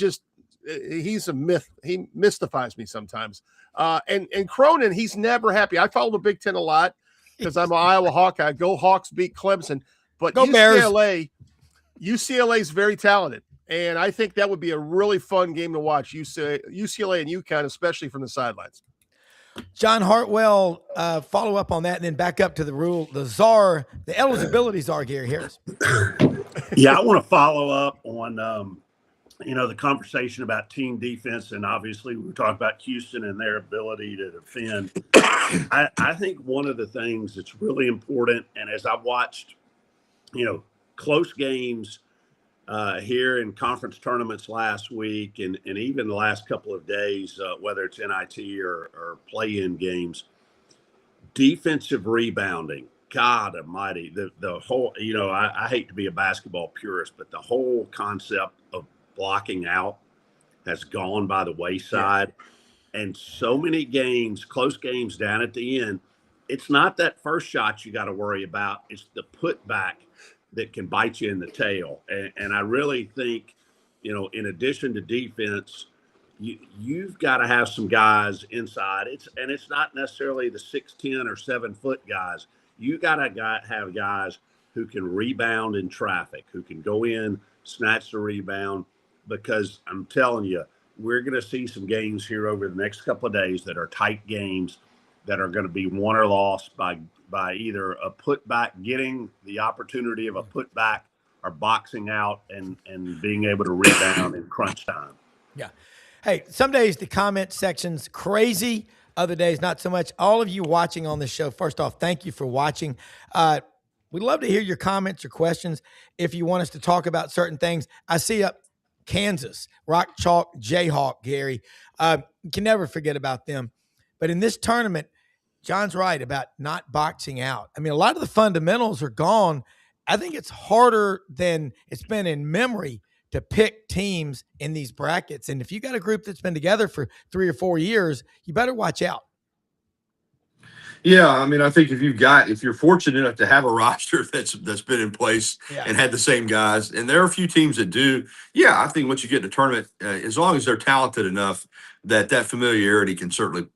S5: he's a myth. He mystifies me sometimes. And Cronin, he's never happy. I follow the Big Ten a lot because I'm an Iowa Hawkeye. Go Hawks, beat Clemson. But
S2: Go
S5: UCLA is very talented. And I think that would be a really fun game to watch, UCLA and UConn, especially from the sidelines.
S2: John Hartwell, follow up on that and then back up to the czar, the eligibility czar, Gary Harris.
S6: Yeah, I want to follow up on, the conversation about team defense. And obviously we were talking about Houston and their ability to defend. I think one of the things that's really important, and as I've watched, close games here in conference tournaments last week and even the last couple of days, whether it's NIT or play-in games, defensive rebounding, God almighty, the whole, I hate to be a basketball purist, but the whole concept of blocking out has gone by the wayside. Yeah. And so many games, close games down at the end, it's not that first shot you got to worry about. It's the putback that can bite you in the tail. And I really think, in addition to defense, you've got to have some guys inside. It's not necessarily the 6'10" or 7-foot guys. You got to have guys who can rebound in traffic, who can go in, snatch the rebound, because I'm telling you, we're going to see some games here over the next couple of days that are tight games that are going to be won or lost by either a putback, getting the opportunity of a putback, or boxing out and being able to rebound in crunch time.
S2: Yeah. Hey, some days the comment section's crazy. Other days, not so much. All of you watching on this show, first off, thank you for watching. We'd love to hear your comments or questions if you want us to talk about certain things. I see Kansas, Rock Chalk, Jayhawk, Gary. You can never forget about them. But in this tournament, John's right about not boxing out. I mean, a lot of the fundamentals are gone. I think it's harder than it's been in memory to pick teams in these brackets. And if you got a group that's been together for 3 or 4 years, you better watch out.
S7: Yeah, I mean, I think if you're fortunate enough to have a roster that's been in place and had the same guys, and there are a few teams that do, I think once you get in a tournament, as long as they're talented enough, that familiarity can certainly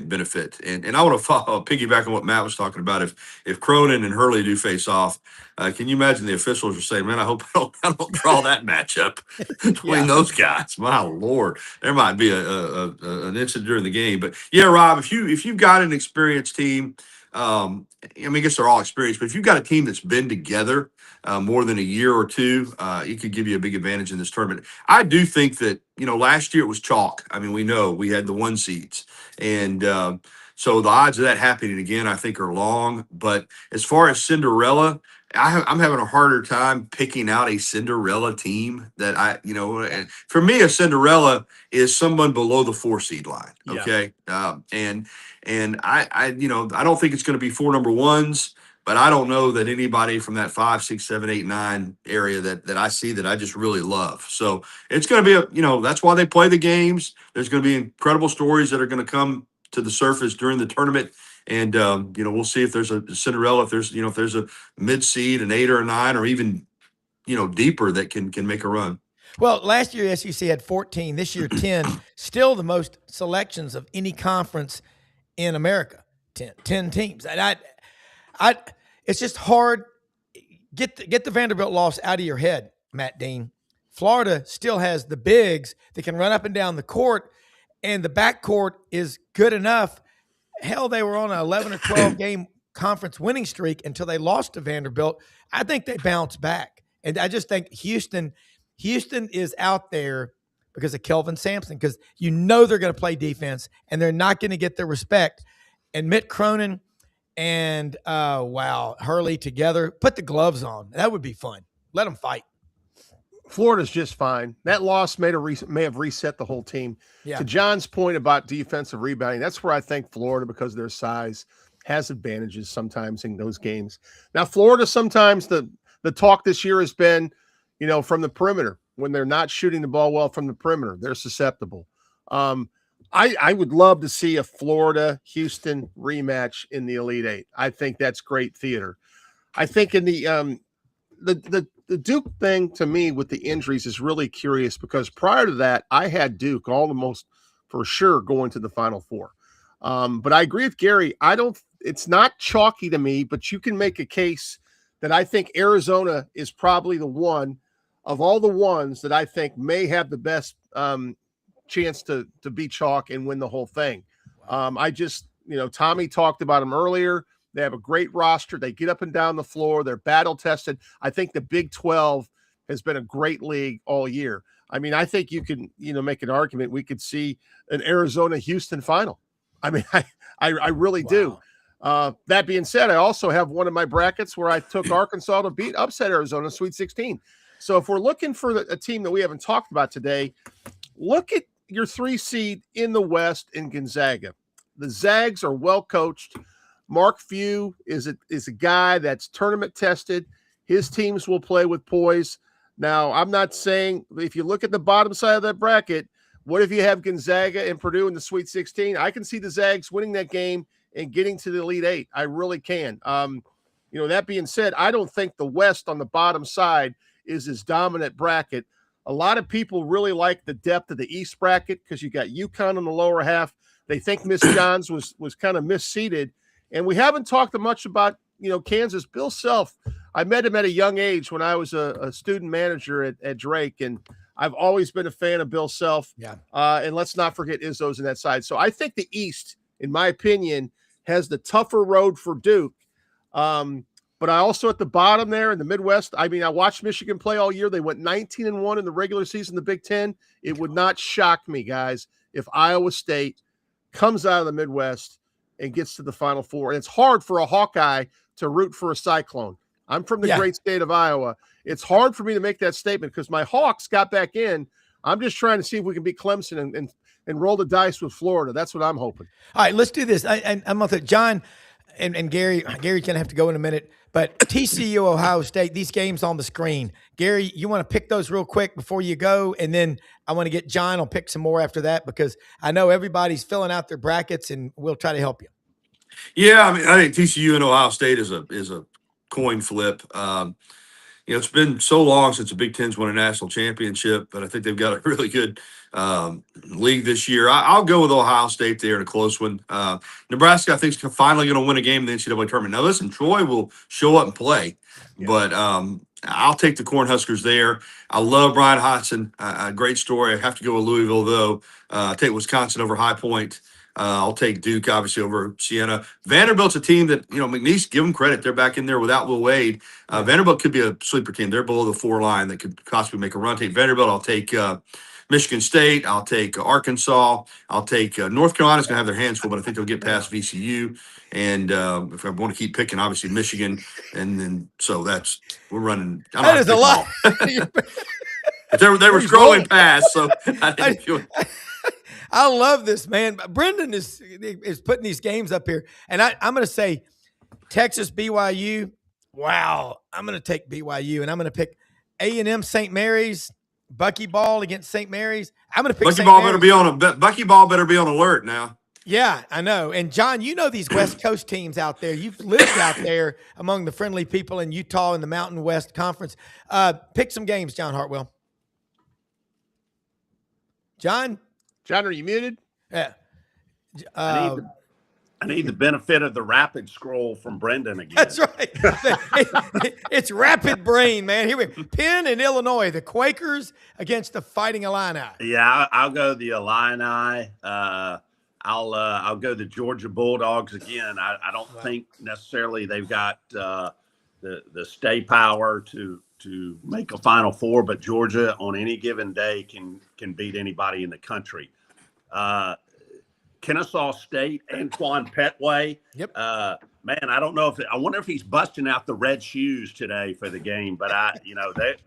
S7: benefit. And I want to piggyback on what Matt was talking about. If Cronin and Hurley do face off, can you imagine the officials are saying, man, I hope I don't draw that matchup between those guys. My Lord, there might be an incident during the game. But yeah, Rob, if you've got an experienced team, I guess they're all experienced, but if you've got a team that's been together more than a year or two, it could give you a big advantage in this tournament. I do think that, last year it was chalk. I mean, we know we had the 1 seeds. And so the odds of that happening again, I think, are long. But as far as Cinderella, I'm having a harder time picking out a Cinderella team that and for me, a Cinderella is someone below the 4 seed line. Okay. And I don't think it's going to be 4 number ones, but I don't know that anybody from that 5, 6, 7, 8, 9 area that I see that I just really love. So it's going to be that's why they play the games. There's going to be incredible stories that are going to come to the surface during the tournament. And, we'll see if there's a Cinderella, if there's a mid seed, an 8 or a 9, or even, deeper that can make a run.
S2: Well, last year SEC had 14, this year 10, still the most selections of any conference in America. 10 teams. And it's just hard. Get the Vanderbilt loss out of your head, Matt Dean. Florida still has the bigs that can run up and down the court, and the backcourt is good enough. Hell, they were on an 11 or 12 game conference winning streak until they lost to Vanderbilt. I think they bounced back. And I just think Houston is out there because of Kelvin Sampson, because they're going to play defense and they're not going to get the respect. And Mitt Cronin and Hurley together, put the gloves on. That would be fun. Let them fight.
S5: Florida's just fine. That loss may have reset the whole team. Yeah. To John's point about defensive rebounding, that's where I think Florida, because of their size, has advantages sometimes in those games. Now, Florida, sometimes the talk this year has been, from the perimeter. When they're not shooting the ball well from the perimeter, they're susceptible. I would love to see a Florida-Houston rematch in the Elite Eight. I think that's great theater. I think in the Duke thing, to me, with the injuries is really curious, because prior to that, I had Duke almost for sure going to the Final Four. But I agree with Gary. It's not chalky to me, but you can make a case that I think Arizona is probably the one of all the ones that I think may have the best chance to beat chalk and win the whole thing. Tommy talked about them earlier. They have a great roster. They get up and down the floor. They're battle tested. I think the Big 12 has been a great league all year. I mean, I think you can, make an argument. We could see an Arizona-Houston final. I mean, I really do. That being said, I also have one of my brackets where I took Arkansas to upset Arizona in Sweet 16. So if we're looking for a team that we haven't talked about today, look at your 3 seed in the West in Gonzaga. The Zags are well coached. Mark Few is a guy that's tournament tested. His teams will play with poise. Now, I'm not saying, if you look at the bottom side of that bracket, what if you have Gonzaga and Purdue in the Sweet 16? I can see the Zags winning that game and getting to the Elite Eight. I really can. That being said, I don't think the West on the bottom side is his dominant bracket. A lot of people really like the depth of the East bracket because you got UConn in the lower half. They think Miss Johns was kind of misseeded. And we haven't talked much about, Kansas. Bill Self, I met him at a young age when I was a student manager at Drake, and I've always been a fan of Bill Self.
S2: Yeah.
S5: And let's not forget Izzo's in that side. So I think the East, in my opinion, has the tougher road for Duke. But I also at the bottom there in the Midwest, I watched Michigan play all year. They went 19-1 in the regular season, the Big Ten. It would not shock me, guys, if Iowa State comes out of the Midwest and gets to the Final Four. And it's hard for a Hawkeye to root for a Cyclone. I'm from the great state of Iowa. It's hard for me to make that statement because my Hawks got back in. I'm just trying to see if we can beat Clemson and roll the dice with Florida. That's what I'm hoping.
S2: All right, let's do this. I'm going to John and Gary. Gary's going to have to go in a minute. But TCU, Ohio State, these games on the screen. Gary, you want to pick those real quick before you go? And then I want to get John. I'll pick some more after that because I know everybody's filling out their brackets, and we'll try to help you.
S7: Yeah, I think TCU and Ohio State is a coin flip. It's been so long since the Big Ten's won a national championship, but I think they've got a really good league this year. I'll go with Ohio State there in a close one. Nebraska, I think, is finally going to win a game in the NCAA tournament. Now, listen, Troy will show up and play, but I'll take the Cornhuskers there. I love Brian Hodgson. A great story. I have to go with Louisville, though. I'll take Wisconsin over High Point. I'll take Duke, obviously, over Siena. Vanderbilt's a team that, McNeese, give them credit. They're back in there without Will Wade. Vanderbilt could be a sleeper team. They're below the 4 line that could possibly make a run. Take Vanderbilt. I'll take Michigan State. I'll take Arkansas. I'll take North Carolina's going to have their hands full, but I think they'll get past VCU. And if I want to keep picking, obviously, Michigan. And then, so we're running.
S2: That is a lot.
S7: They were scrolling past, so I didn't feel it.
S2: I love this, man. Brendan is putting these games up here. And I'm going to say Texas BYU. Wow, I'm going to take BYU, and I'm going to pick A&M St. Mary's. Buckyball against St. Mary's. I'm going to pick
S7: Buckyball better be on alert now.
S2: Yeah, I know. And John, you know these West Coast teams out there. You've lived out there among the friendly people in Utah in the Mountain West Conference. Pick some games, John Hartwell. John,
S5: are you muted?
S2: Yeah.
S6: I need the benefit of the rapid scroll from Brendan again.
S2: That's right. It's rapid brain, man. Here we go. Penn and Illinois, the Quakers against the Fighting Illini.
S6: Yeah, I'll go the Illini. I'll go the Georgia Bulldogs again. I don't think necessarily they've got the stay power to make a Final Four, but Georgia on any given day can beat anybody in the country. Kennesaw State, Antoine Petway.
S2: Yep.
S6: Man, I don't know I wonder if he's busting out the red shoes today for the game, but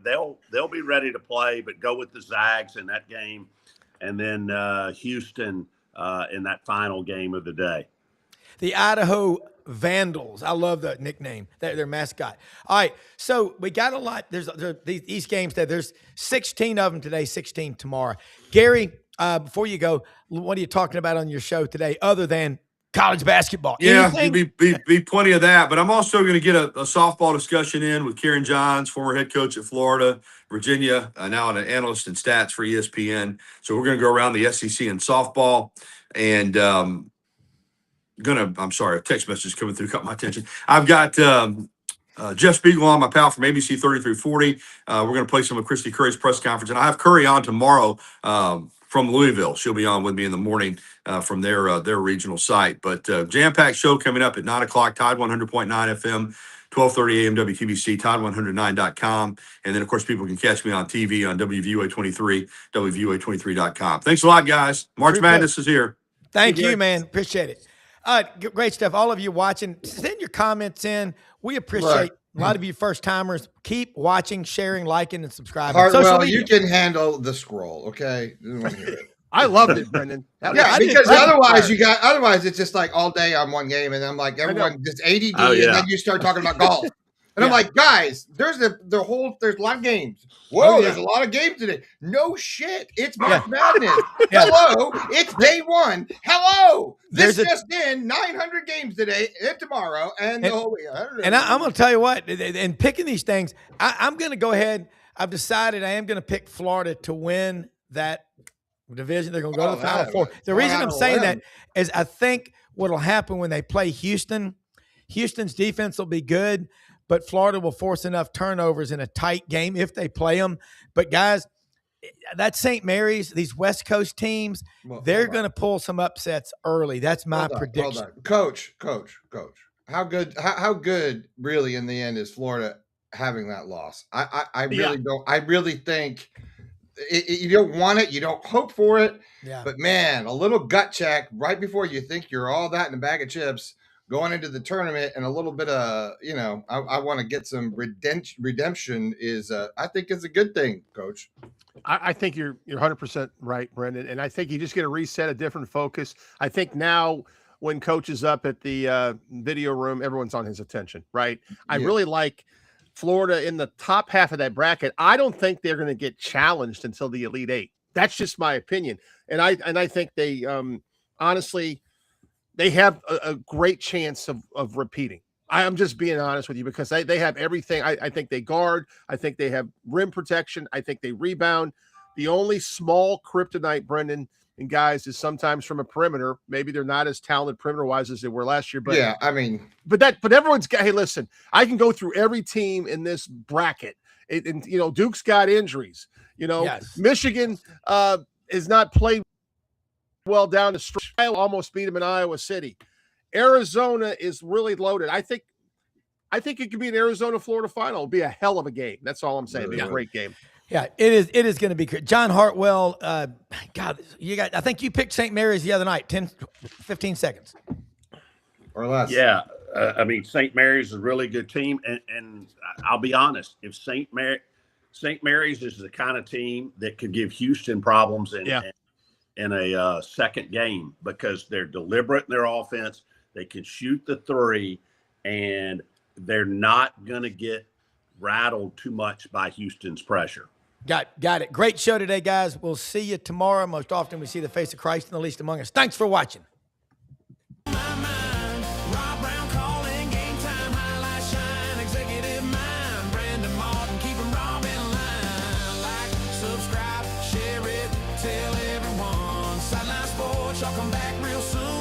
S6: they'll be ready to play, but go with the Zags in that game. And then Houston in that final game of the day.
S2: The Idaho Vandals. I love the nickname, their mascot. All right, so we got a lot. There's these games that there's 16 of them today, 16 tomorrow. Gary, before you go, what are you talking about on your show today other than college basketball?
S7: Yeah, be plenty of that. But I'm also going to get a softball discussion in with Kieran Johns, former head coach at Florida, Virginia, now an analyst in stats for ESPN. So we're going to go around the SEC in softball. And I'm sorry, a text message coming through caught my attention. I've got Jeff Spiegel on, my pal from ABC 3340. We're going to play some of Christy Curry's press conference. And I have Curry on tomorrow from Louisville. She'll be on with me in the morning from their regional site. But jam-packed show coming up at 9 o'clock, Tide 100.9 FM, 12:30 a.m. WQBC, Tide109.com. And then, of course, people can catch me on TV on WVUA 23, WVUA23.com. Thanks a lot, guys. March Madness is here.
S2: Thank you, man. Appreciate it. Great stuff. All of you watching, send your comments in. We appreciate a lot of you first-timers. Keep watching, sharing, liking, and subscribing.
S8: Hartwell, you can handle the scroll, okay?
S5: I loved it, Brendan.
S8: Because otherwise it's just like all day on one game, and I'm like, everyone just ADD, and then you start talking about golf. And I'm like, guys, there's there's a lot of games. Whoa, there's a lot of games today. No shit. It's March Madness. Hello. It's day one. Hello. This just in 900 games today and tomorrow and the whole week.
S2: And I'm going to tell you what, in picking these things, I'm going to go ahead. I've decided I am going to pick Florida to win that division. They're going to go to the Final Four. The reason I'm saying that is I think what will happen when they play Houston's defense will be good, but Florida will force enough turnovers in a tight game if they play them. But, guys, that St. Mary's, these West Coast teams, they're going to pull some upsets early. That's my prediction.
S8: Coach. How good really in the end is Florida having that loss? I really don't. I really think you don't want it. You don't hope for it.
S2: Yeah.
S8: But, man, a little gut check right before you think you're all that in a bag of chips going into the tournament, and a little bit of, I want to get some redemption is, I think is a good thing, Coach.
S5: I think you're 100% right, Brendan. And I think you just get a reset, a different focus. I think now when Coach is up at the video room, everyone's on his attention, right? I really like Florida in the top half of that bracket. I don't think they're going to get challenged until the Elite Eight. That's just my opinion. And I think they honestly – they have a great chance of repeating. I'm just being honest with you because they have everything. I think they guard. I think they have rim protection. I think they rebound. The only small kryptonite, Brendan and guys, is sometimes from a perimeter. Maybe they're not as talented perimeter-wise as they were last year. But
S8: yeah, I mean.
S5: But everyone's got – hey, listen, I can go through every team in this bracket. And Duke's got injuries. Michigan is not played well down the stretch. Almost beat him in Iowa City. Arizona is really loaded. I think it could be an Arizona-Florida final. It'll be a hell of a game. That's all I'm saying. It'll be a great game.
S2: Yeah, it is going to be great. John Hartwell, God, I think you picked St. Mary's the other night, 15 seconds.
S8: Or less.
S6: Yeah, St. Mary's is a really good team. And I'll be honest, if St. Mary's is the kind of team that could give Houston problems in a second game because they're deliberate in their offense. They can shoot the three. and they're not going to get rattled too much by Houston's pressure.
S2: Got it. Great show today, guys. We'll see you tomorrow. Most often we see the face of Christ in the least among us. Thanks for watching.
S1: Rob Browne calling game time, highlight shine, executive mind, Brandon Martin, keep him Rob in line. Like, subscribe, share it, tell everyone. Sideline Sports, y'all come back real soon.